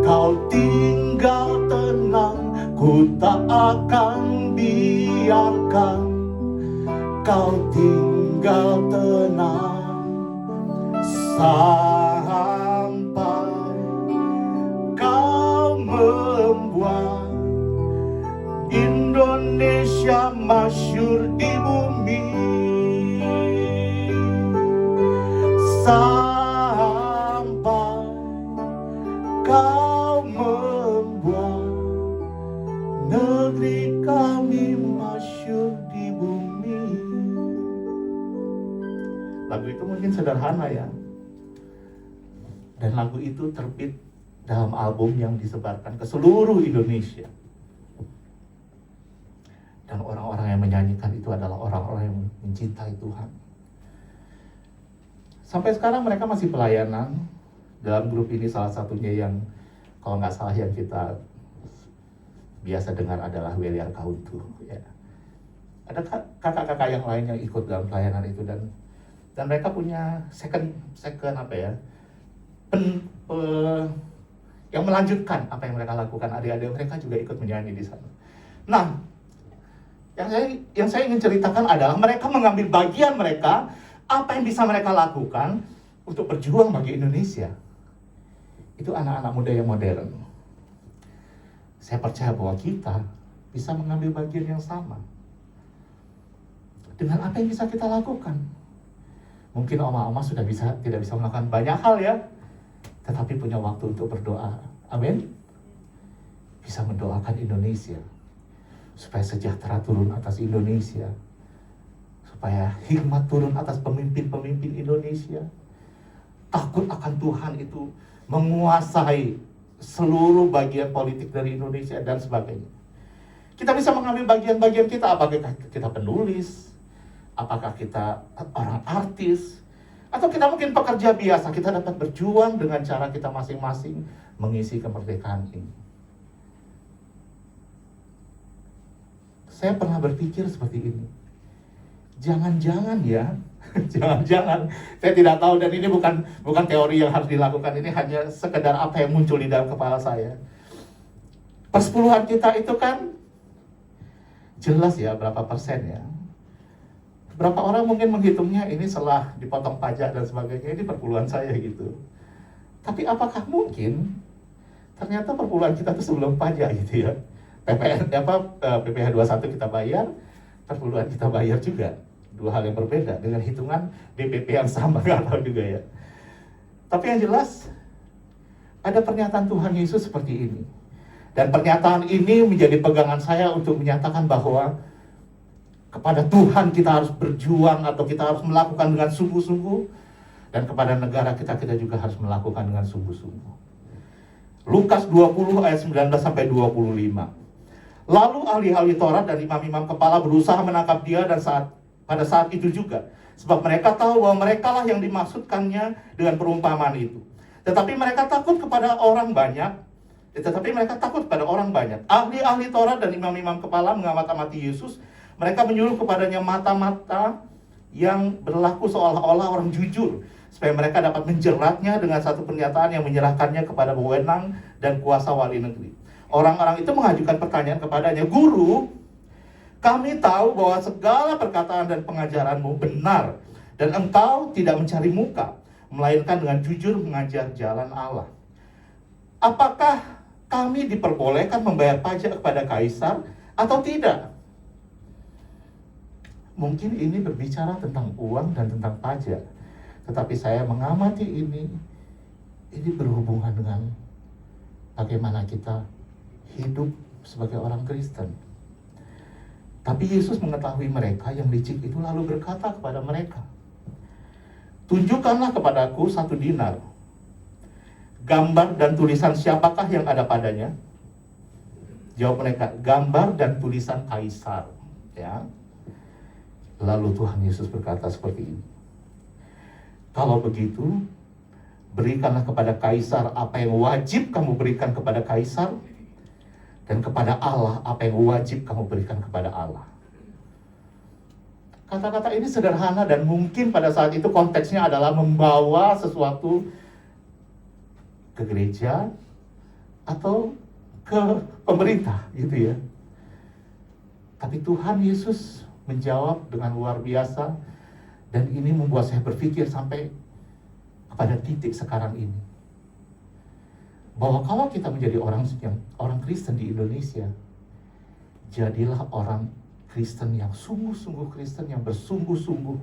Kau tinggal tenang. Ku tak akan biarkan Kau tinggal tenang sampai Kau membuat Indonesia masyhur di bumi. Sampai Kau membuat negeri kami masyhur di bumi. Lagu itu mungkin sederhana ya. Dan lagu itu terbit dalam album yang disebarkan ke seluruh Indonesia. Dan orang-orang yang menyanyikan itu adalah orang-orang yang mencintai Tuhan. Sampai sekarang mereka masih pelayanan. Dalam grup ini salah satunya yang kalau nggak salah yang kita biasa dengar adalah Weliar Kauntu ya. Ada kakak-kakak yang lain yang ikut dalam pelayanan itu, dan mereka punya second apa ya, yang melanjutkan apa yang mereka lakukan. Adik-adik mereka juga ikut menyanyi di sana. Nah, yang saya ingin ceritakan adalah mereka mengambil bagian mereka, apa yang bisa mereka lakukan untuk berjuang bagi Indonesia. Itu anak-anak muda yang modern. Saya percaya bahwa kita bisa mengambil bagian yang sama dengan apa yang bisa kita lakukan. Mungkin oma-oma sudah tidak bisa melakukan banyak hal ya, tetapi punya waktu untuk berdoa. Amin. Bisa mendoakan Indonesia supaya sejahtera turun atas Indonesia, supaya hikmat turun atas pemimpin-pemimpin Indonesia. Takut akan Tuhan itu menguasai seluruh bagian politik dari Indonesia dan sebagainya. Kita bisa mengambil bagian-bagian kita, apakah kita penulis, apakah kita orang artis, atau kita mungkin pekerja biasa. Kita dapat berjuang dengan cara kita masing-masing mengisi kemerdekaan ini. Saya pernah berpikir seperti ini. Jangan-jangan ya, jangan-jangan, saya tidak tahu, dan ini bukan teori yang harus dilakukan, ini hanya sekedar apa yang muncul di dalam kepala saya. Persepuluhan kita itu kan jelas ya berapa persen ya. Berapa orang mungkin menghitungnya ini setelah dipotong pajak dan sebagainya, ini perpuluhan saya gitu. Tapi apakah mungkin ternyata perpuluhan kita itu sebelum pajak gitu ya. PPh 21 kita bayar, perpuluhan kita bayar juga. Dua hal yang berbeda dengan hitungan DPP yang sama, nggak tahu juga ya. Tapi yang jelas ada pernyataan Tuhan Yesus seperti ini. Dan pernyataan ini menjadi pegangan saya untuk menyatakan bahwa kepada Tuhan kita harus berjuang, atau kita harus melakukan dengan sungguh-sungguh, dan kepada negara kita juga harus melakukan dengan sungguh-sungguh. Lukas 20 ayat 19 sampai 25. Lalu ahli-ahli Taurat dan imam-imam kepala berusaha menangkap dia pada saat itu juga, sebab mereka tahu bahwa merekalah yang dimaksudkannya dengan perumpamaan itu. Tetapi mereka takut kepada orang banyak. Ahli-ahli Taurat dan imam-imam kepala mengamati Yesus. Mereka menyuruh kepadanya mata-mata yang berlaku seolah-olah orang jujur, supaya mereka dapat menjeratnya dengan satu pernyataan yang menyerahkannya kepada wewenang dan kuasa wali negeri. Orang-orang itu mengajukan pertanyaan kepadanya, "Guru, kami tahu bahwa segala perkataan dan pengajaranmu benar, dan engkau tidak mencari muka, melainkan dengan jujur mengajar jalan Allah. Apakah kami diperbolehkan membayar pajak kepada kaisar atau tidak?" Mungkin ini berbicara tentang uang dan tentang pajak, tetapi saya mengamati ini berhubungan dengan bagaimana kita hidup sebagai orang Kristen. Tapi Yesus mengetahui mereka yang licik itu, lalu berkata kepada mereka, "Tunjukkanlah kepadaku 1 dinar. Gambar dan tulisan siapakah yang ada padanya?" Jawab mereka, "Gambar dan tulisan kaisar." Ya. Lalu Tuhan Yesus berkata seperti ini, "Kalau begitu, berikanlah kepada kaisar apa yang wajib kamu berikan kepada kaisar, dan kepada Allah apa yang wajib kamu berikan kepada Allah." Kata-kata ini sederhana, dan mungkin pada saat itu konteksnya adalah membawa sesuatu ke gereja atau ke pemerintah gitu ya. Tapi Tuhan Yesus menjawab dengan luar biasa, dan ini membuat saya berpikir sampai kepada titik sekarang ini, bahwa kalau kita menjadi orang Kristen di Indonesia, jadilah orang Kristen yang sungguh-sungguh Kristen, yang bersungguh-sungguh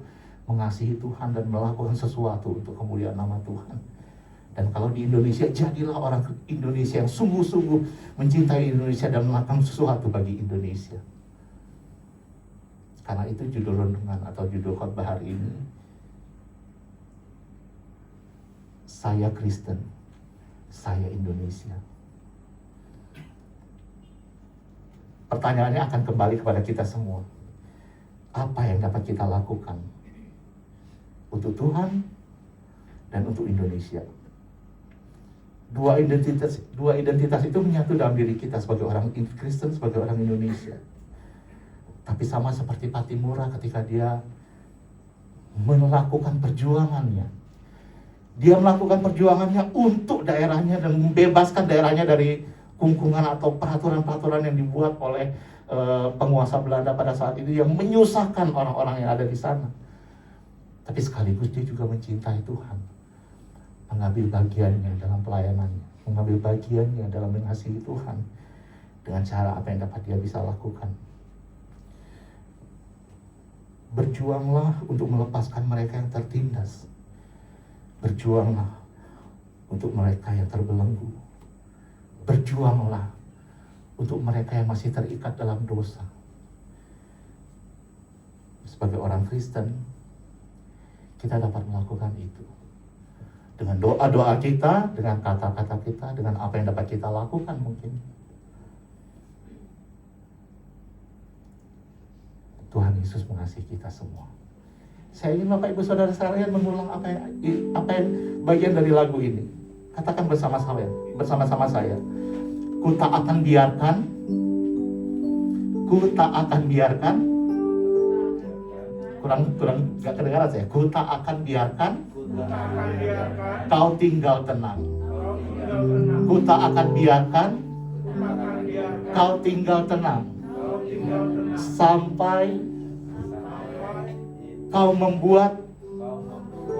mengasihi Tuhan dan melakukan sesuatu untuk kemuliaan nama Tuhan. Dan kalau di Indonesia, jadilah orang Indonesia yang sungguh-sungguh mencintai Indonesia dan melakukan sesuatu bagi Indonesia. Karena itu judul renungan atau judul khotbah hari ini, Saya Kristen, Saya Indonesia. Pertanyaannya akan kembali kepada kita semua. Apa yang dapat kita lakukan untuk Tuhan dan untuk Indonesia? Dua identitas itu menyatu dalam diri kita sebagai orang Kristen, sebagai orang Indonesia. Tapi sama seperti Patimura ketika dia melakukan perjuangannya. Dia melakukan perjuangannya untuk daerahnya dan membebaskan daerahnya dari kungkungan atau peraturan-peraturan yang dibuat oleh penguasa Belanda pada saat itu yang menyusahkan orang-orang yang ada di sana. Tapi sekaligus dia juga mencintai Tuhan, mengambil bagiannya dalam pelayanannya, mengambil bagiannya dalam mengasihi Tuhan dengan cara apa yang dapat dia bisa lakukan. Berjuanglah untuk melepaskan mereka yang tertindas. Berjuanglah untuk mereka yang terbelenggu. Berjuanglah untuk mereka yang masih terikat dalam dosa. Sebagai orang Kristen, kita dapat melakukan itu. Dengan doa-doa kita, dengan kata-kata kita, dengan apa yang dapat kita lakukan mungkin. Tuhan Yesus mengasihi kita semua. Saya ingin Bapak Ibu Saudara sekalian mengulang apa yang bagian dari lagu ini. Katakan bersama-sama saya. Ku tak akan biarkan, kurang gak kedengaran saya. Ku tak akan biarkan kau tinggal tenang. Ku tak akan biarkan kau tinggal tenang sampai kau membuat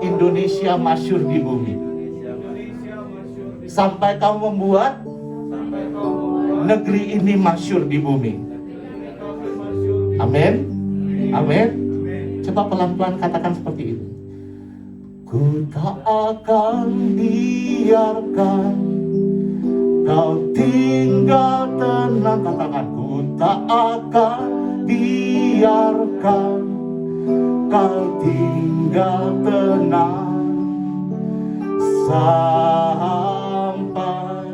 Indonesia masyhur di bumi. Sampai kau membuat negeri ini masyhur di bumi. Amin. Amin. Coba pelan-pelan katakan seperti ini. Ku tak akan biarkan kau tinggal tenang. Katakan, ku tak akan biarkan kau tinggal tenang sampai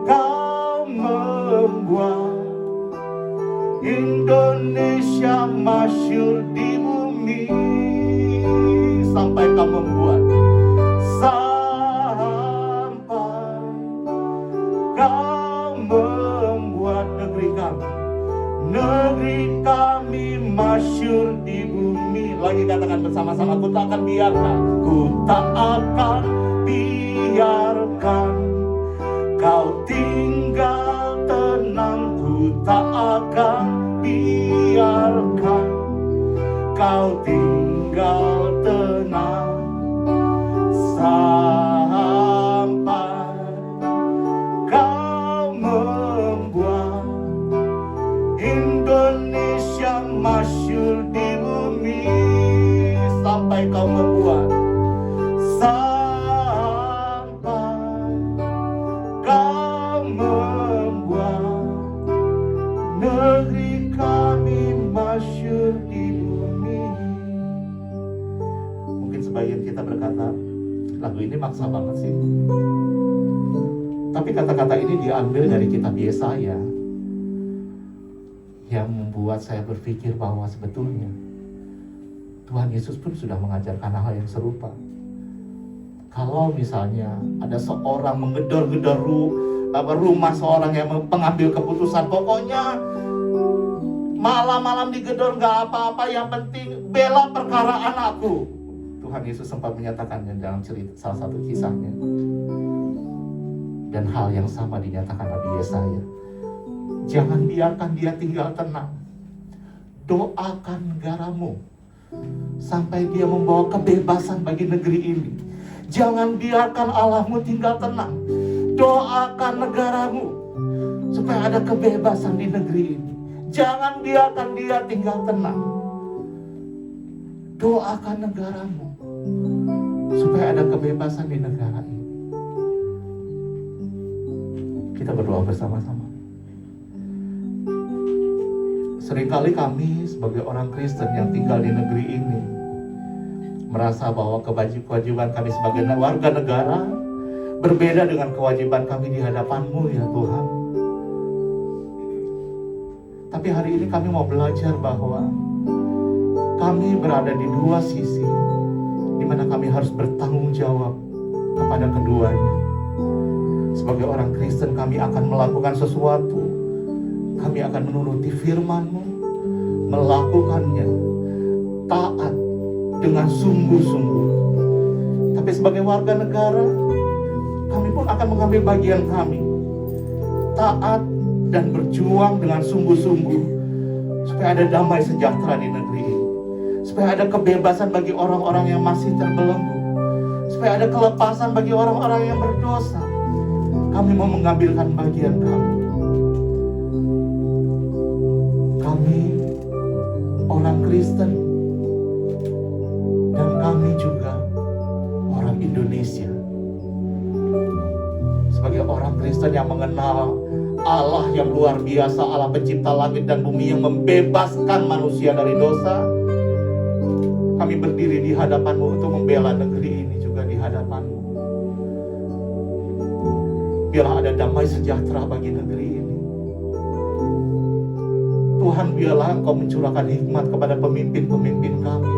kau membuat Indonesia masyhur di bumi. Sampai kau membuat, sampai kau membuat negeri kami masyhur di bumi. Lagi katakan bersama-sama, ku tak akan biarkan, ku tak akan biarkan kau tinggal tenang. Ku tak akan biarkan kau tinggal tenang sampai kau membuat Indonesia masyhur di bumi. Sampai kau membuat, sampai kau membuat negeri kami masyhur di bumi. Mungkin sebagian kita berkata, lagu ini maksa banget sih. Tapi kata-kata ini diambil dari kitab Yesaya, yang membuat saya berpikir bahwa sebetulnya Tuhan Yesus pun sudah mengajarkan hal yang serupa. Kalau misalnya ada seorang menggedor-gedor rumah seorang yang pengambil keputusan, pokoknya malam-malam digedor gak apa-apa, yang penting bela perkara anakku. Tuhan Yesus sempat menyatakannya dalam cerita salah satu kisahnya. Dan hal yang sama dinyatakan Nabi Yesaya. Jangan biarkan dia tinggal tenang. Doakan negaramu sampai dia membawa kebebasan bagi negeri ini. Jangan biarkan Allahmu tinggal tenang. Doakan negaramu supaya ada kebebasan di negeri ini. Jangan biarkan dia tinggal tenang. Doakan negaramu supaya ada kebebasan di negara ini. Kita berdoa bersama-sama. Seringkali kami sebagai orang Kristen yang tinggal di negeri ini merasa bahwa kewajiban kami sebagai warga negara berbeda dengan kewajiban kami di hadapan-Mu ya Tuhan. Tapi hari ini kami mau belajar bahwa kami berada di dua sisi, di mana kami harus bertanggung jawab kepada keduanya. Sebagai orang Kristen kami akan melakukan sesuatu. Kami akan menuruti firman-Mu, melakukannya taat dengan sungguh-sungguh. Tapi sebagai warga negara, kami pun akan mengambil bagian kami, taat dan berjuang dengan sungguh-sungguh supaya ada damai sejahtera di negeri ini, supaya ada kebebasan bagi orang-orang yang masih terbelenggu, supaya ada kelepasan bagi orang-orang yang berdosa. Kami mau mengambilkan bagian kami. Kami orang Kristen dan kami juga orang Indonesia. Sebagai orang Kristen yang mengenal Allah yang luar biasa, Allah pencipta langit dan bumi yang membebaskan manusia dari dosa. Kami berdiri di hadapan-Mu untuk membela negeri ini juga di hadapan-Mu. Biarlah ada damai sejahtera bagi negeri ini. Tuhan, biarlah Engkau mencurahkan hikmat kepada pemimpin-pemimpin kami,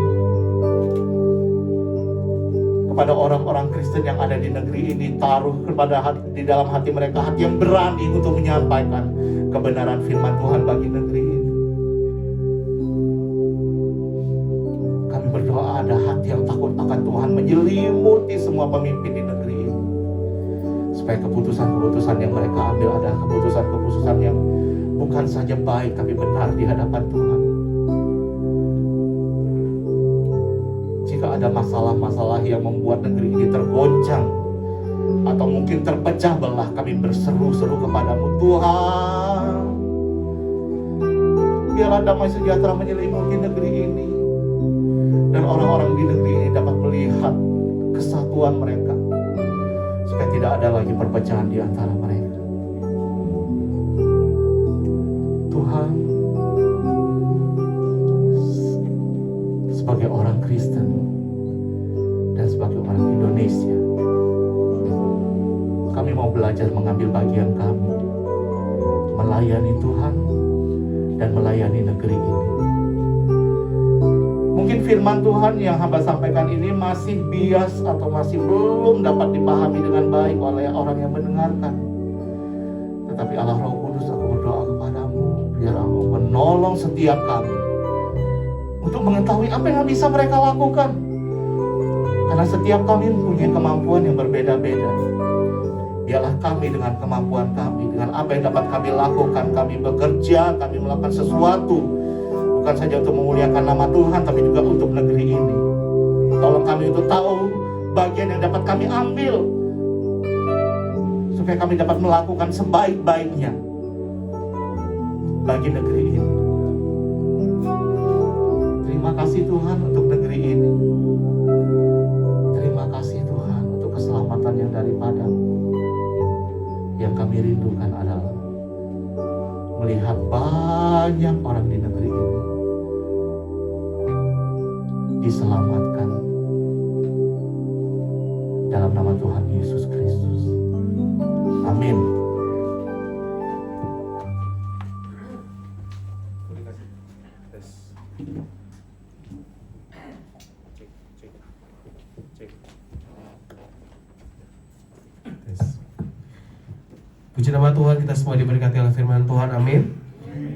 kepada orang-orang Kristen yang ada di negeri ini. Taruh di dalam hati mereka hati yang berani untuk menyampaikan kebenaran firman Tuhan bagi negeri ini. Kami berdoa ada hati yang takut akan Tuhan menyelimuti semua pemimpin di negeri ini, supaya keputusan-keputusan yang mereka ambil adalah keputusan-keputusan yang bukan saja baik tapi benar di hadapan Tuhan. Jika ada masalah-masalah yang membuat negeri ini tergoncang atau mungkin terpecah belah, kami berseru-seru kepadamu, Tuhan. Biarlah damai sejahtera menyelimuti negeri ini, dan orang-orang di negeri ini dapat melihat kesatuan mereka, supaya tidak ada lagi perpecahan di antara mereka. Tuhan, sebagai orang Kristen dan sebagai orang Indonesia, kami mau belajar mengambil bagian kami, melayani Tuhan dan melayani negeri ini. Mungkin firman Tuhan yang hamba sampaikan ini masih bias atau masih belum dapat dipahami dengan baik oleh orang yang mendengarkan. Tetapi Allah Roh Kudus, aku berdoa kepadamu, biar Engkau menolong setiap kami untuk mengetahui apa yang bisa mereka lakukan. Karena setiap kami mempunyai kemampuan yang berbeda-beda. Biarlah kami dengan kemampuan kami, dengan apa yang dapat kami lakukan, kami bekerja, kami melakukan sesuatu, bukan saja untuk memuliakan nama Tuhan, tapi juga untuk negeri ini. Tolong kami untuk tahu bagian yang dapat kami ambil, supaya kami dapat melakukan sebaik-baiknya bagi negeri ini. Terima kasih Tuhan untuk negeri ini. Terima kasih Tuhan untuk keselamatan yang daripada-Mu. Yang kami rindukan adalah melihat banyak orang di negeri ini diselamatkan dalam nama Tuhan Yesus Kristus. Amin. Puji nama Tuhan, kita semua diberkati oleh firman Tuhan, amin.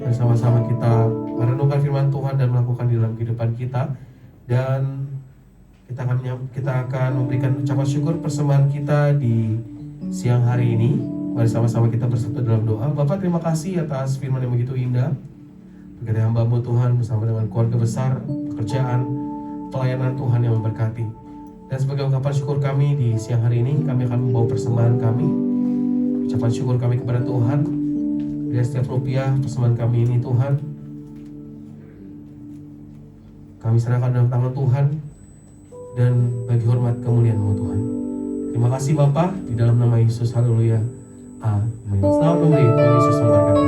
Bersama-sama kita merenungkan firman Tuhan dan melakukan di dalam kehidupan kita. Dan kita akan memberikan ucapan syukur persembahan kita di siang hari ini. Mari sama-sama kita bersatu dalam doa. Bapak, terima kasih atas firman yang begitu indah. Berkati hamba-Mu Tuhan bersama dengan keluarga besar, pekerjaan, pelayanan Tuhan yang memberkati. Dan sebagai ungkapan syukur kami di siang hari ini, kami akan membawa persembahan kami, ucapan syukur kami kepada Tuhan. Dari setiap rupiah persembahan kami ini Tuhan, kami serahkan dalam tangan Tuhan, dan bagi hormat kemuliaan-Mu Tuhan. Terima kasih Bapa, di dalam nama Yesus, haleluya, amin. Selamat memberi, Tuhan Yesus memberkati.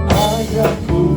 Ayahku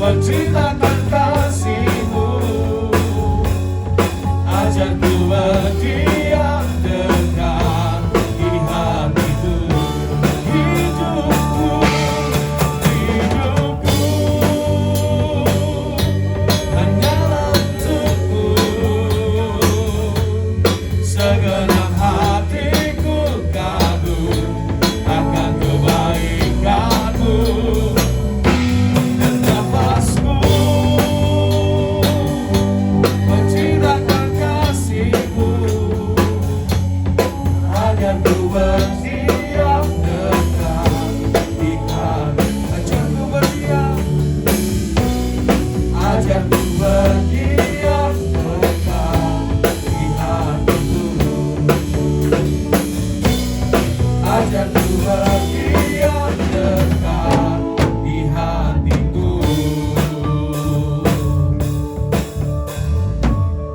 menceritakan kasih-Mu. Ajarku berdiam dekat di hatimu. Hidupku hanyalah untukmu. Segenap hatiku kagum akan kebaikan-Mu. Dan nafasku menceritakan kasih-Mu. Agar ku berdiam dekat di hati. Ajarku berdiam. Ajarku berdiam dekat di hatimu. Ajarku berdiam dekat di hatimu.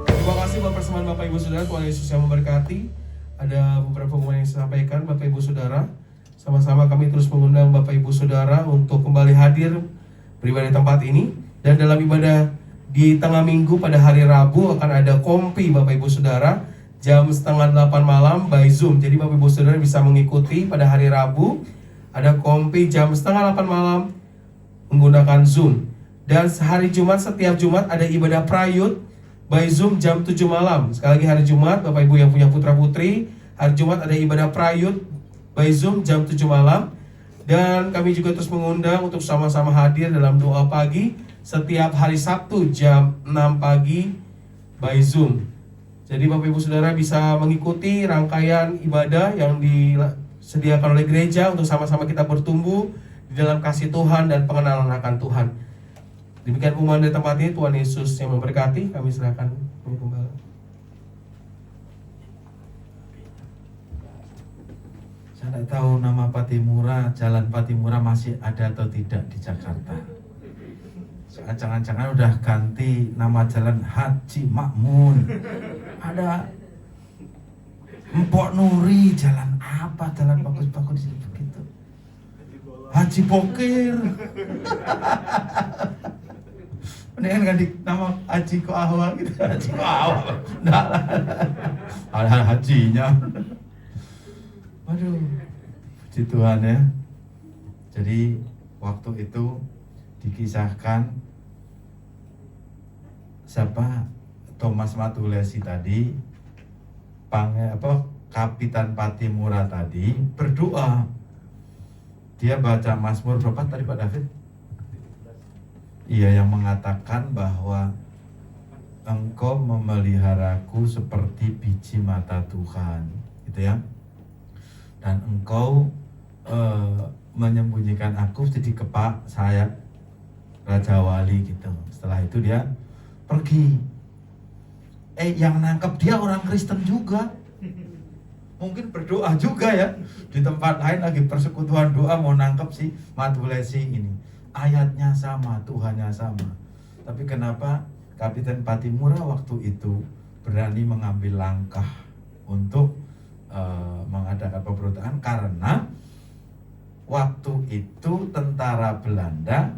Terima kasih buat persembahan Bapak Ibu Saudara. Tuhan Yesus yang memberkati. Ada beberapa pengumuman yang saya sampaikan Bapak Ibu Saudara. Sama-sama kami terus mengundang Bapak Ibu Saudara untuk kembali hadir beribadah di tempat ini. Dan dalam ibadah di tengah minggu pada hari Rabu akan ada kompi Bapak Ibu Saudara jam 7:30 malam by Zoom. Jadi Bapak Ibu Saudara bisa mengikuti pada hari Rabu ada kompi jam 7:30 malam menggunakan Zoom. Dan hari Jumat, setiap Jumat ada ibadah prayut by Zoom jam 7 malam. Sekali lagi hari Jumat, Bapak Ibu yang punya putra-putri, hari Jumat ada ibadah prayut by Zoom jam 7 malam. Dan kami juga terus mengundang untuk sama-sama hadir dalam doa pagi setiap hari Sabtu jam 6 pagi by Zoom. Jadi Bapak Ibu Saudara bisa mengikuti rangkaian ibadah yang disediakan oleh gereja untuk sama-sama kita bertumbuh di dalam kasih Tuhan dan pengenalan akan Tuhan. Demikian pengumuman dari tempat ini. Tuhan Yesus yang memberkati. Kami serahkan kembali. Saya tidak tahu nama Patimura, Jalan Patimura masih ada atau tidak di Jakarta. Jangan-jangan udah ganti nama jalan Haji Makmun. Ada Mpok Nuri, jalan apa? Jalan bagus-bagus begitu. Haji Bokir. Mendingan ganti nama Haji Koahwa gitu. Haji Koahwa. Enggak lah. Ada hajinya. Waduh. Puji Tuhan ya. Jadi waktu itu dikisahkan siapa Thomas Matulesi tadi, Kapitan Patimura tadi berdoa. Dia baca Mazmur berapa tadi Pak David? Iya, yang mengatakan bahwa Engkau memeliharaku seperti biji mata Tuhan, gitu ya. Dan Engkau menyembunyikan aku jadi kepak sayap Raja Wali gitu. Setelah itu dia pergi. Yang nangkep dia orang Kristen juga. Mungkin berdoa juga ya. Di tempat lain lagi persekutuan doa mau nangkep si Matulesi ini. Ayatnya sama, Tuhannya sama. Tapi kenapa Kapitan Patimura waktu itu berani mengambil langkah untuk mengadakan pemberontakan? Karena waktu itu tentara Belanda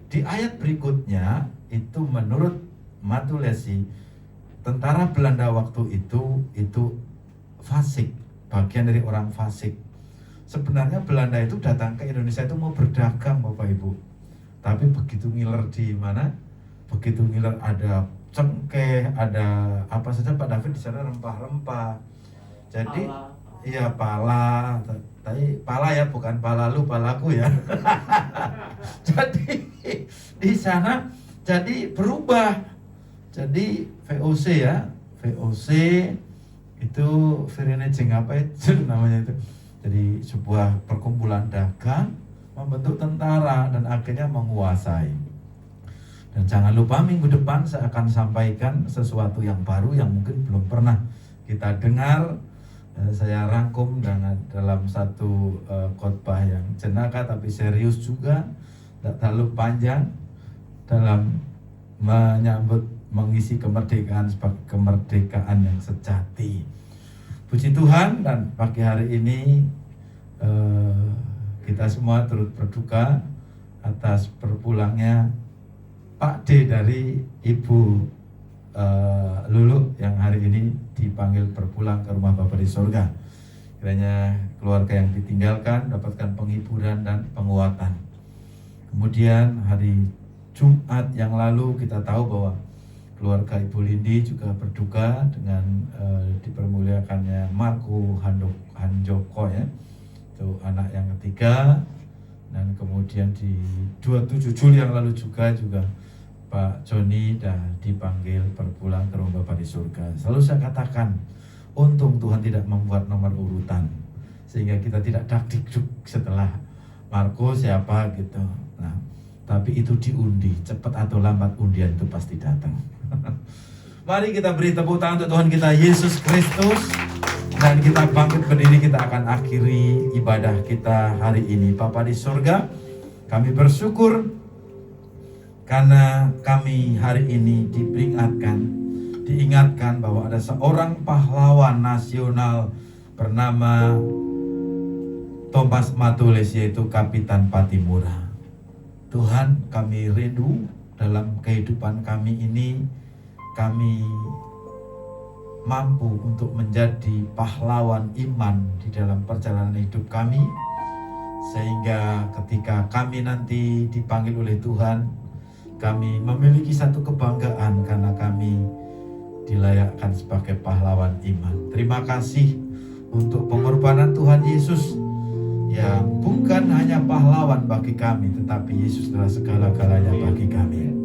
di ayat berikutnya itu menurut Matulesi, tentara Belanda waktu itu fasik, bagian dari orang fasik. Sebenarnya Belanda itu datang ke Indonesia itu mau berdagang Bapak Ibu. Tapi begitu ngiler di mana? Begitu ngiler ada cengkeh, ada apa saja Pak David di sana rempah-rempah. Jadi iya pala, tapi pala ya bukan pala lu, palaku ya. Jadi di sana jadi berubah. Jadi VOC ya, VOC itu Vereniging apa itu namanya itu. Jadi sebuah perkumpulan dagang membentuk tentara dan akhirnya menguasai. Dan jangan lupa minggu depan saya akan sampaikan sesuatu yang baru yang mungkin belum pernah kita dengar. Saya rangkum dalam satu khotbah yang jenaka tapi serius juga, tidak terlalu panjang, dalam menyambut mengisi kemerdekaan sebagai kemerdekaan yang sejati. Puji Tuhan, dan pagi hari ini kita semua turut berduka atas berpulangnya Pak D dari Ibu Lulu yang hari ini dipanggil berpulang ke rumah Bapa di surga. Kiranya keluarga yang ditinggalkan dapatkan penghiburan dan penguatan. Kemudian hari Jumat yang lalu kita tahu bahwa keluarga Ibu Lindi juga berduka dengan dipermuliakannya Marco Hanjoko ya, itu anak yang ketiga. Dan kemudian di 27 Juli yang lalu juga Pak Joni dah dipanggil berpulang ke rumah Bapa di surga. Selalu saya katakan, untung Tuhan tidak membuat nomor urutan sehingga kita tidak dakdikduk setelah Marco siapa gitu. Nah, tapi itu diundi, cepat atau lambat undian itu pasti datang. Mari kita beri tepuk tangan untuk Tuhan kita Yesus Kristus. Dan kita bangkit berdiri, kita akan akhiri ibadah kita hari ini. Bapa di surga, kami bersyukur karena kami hari ini diingatkan bahwa ada seorang pahlawan nasional bernama Thomas Matulis, yaitu Kapitan Patimura. Tuhan, kami rindu dalam kehidupan kami ini, kami mampu untuk menjadi pahlawan iman di dalam perjalanan hidup kami, sehingga ketika kami nanti dipanggil oleh Tuhan, kami memiliki satu kebanggaan karena kami dilayakkan sebagai pahlawan iman. Terima kasih untuk pengorbanan Tuhan Yesus yang bukan hanya pahlawan bagi kami, tetapi Yesus adalah segala-galanya bagi kami.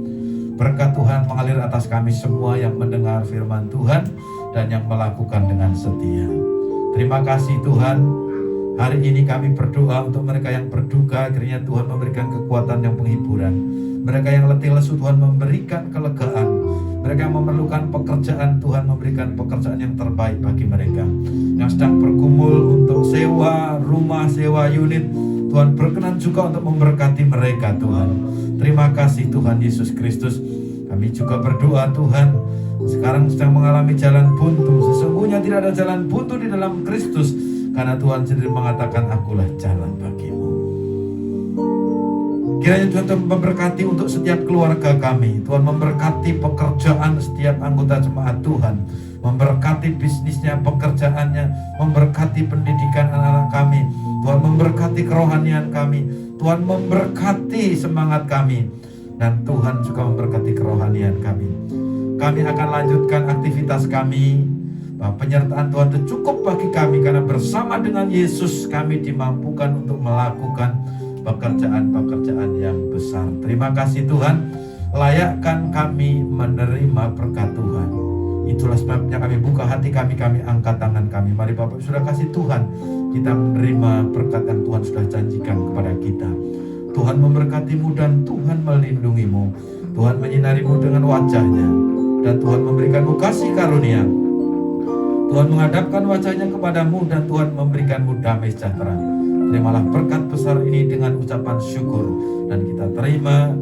Berkat Tuhan mengalir atas kami semua yang mendengar firman Tuhan dan yang melakukan dengan setia. Terima kasih Tuhan. Hari ini kami berdoa untuk mereka yang berduka, kiranya Tuhan memberikan kekuatan yang penghiburan. Mereka yang letih lesu, Tuhan memberikan kelegaan. Mereka yang memerlukan pekerjaan, Tuhan memberikan pekerjaan yang terbaik bagi mereka. Yang sedang bergumul untuk sewa rumah, sewa unit, Tuhan berkenan juga untuk memberkati mereka Tuhan. Terima kasih Tuhan Yesus Kristus. Kami juga berdoa Tuhan, sekarang sedang mengalami jalan buntu. Sesungguhnya tidak ada jalan buntu di dalam Kristus, karena Tuhan sendiri mengatakan, akulah jalan bagimu. Kiranya Tuhan memberkati untuk setiap keluarga kami. Tuhan memberkati pekerjaan setiap anggota jemaat Tuhan, memberkati bisnisnya, pekerjaannya, memberkati pendidikan anak-anak kami. Tuhan memberkati kerohanian kami. Tuhan memberkati semangat kami. Dan Tuhan juga memberkati kerohanian kami. Kami akan lanjutkan aktivitas kami. Penyertaan Tuhan itu cukup bagi kami, karena bersama dengan Yesus kami dimampukan untuk melakukan pekerjaan-pekerjaan yang besar. Terima kasih Tuhan. Layakkan kami menerima berkat Tuhan. Itulah sebabnya kami buka hati kami, kami angkat tangan kami. Mari Bapak sudah kasih Tuhan, kita menerima berkat yang Tuhan sudah janjikan kepada kita. Tuhan memberkatimu dan Tuhan melindungimu. Tuhan menyinarimu dengan wajahnya, dan Tuhan memberikanmu kasih karunia. Tuhan menghadapkan wajahnya kepadamu, dan Tuhan memberikanmu damai sejahtera. Terimalah berkat besar ini dengan ucapan syukur, dan kita terima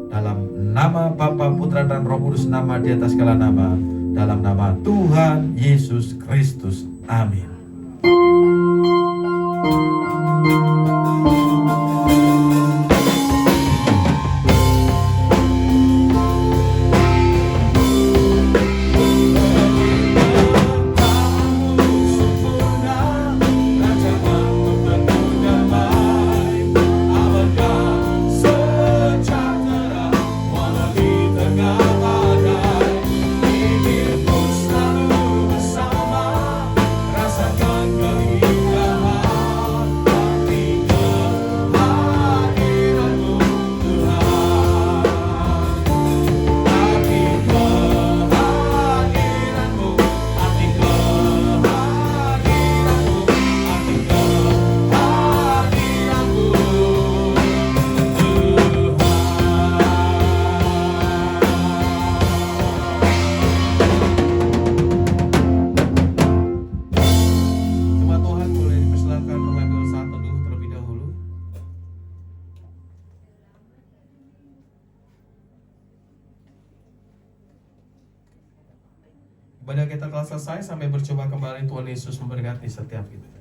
dalam nama Bapa, Putra, dan Roh Kudus, nama di atas segala nama, dalam nama Tuhan Yesus Kristus. Amin. Ibadah kita telah selesai. Sampai berjumpa kembali. Tuhan Yesus memberkati setiap kita.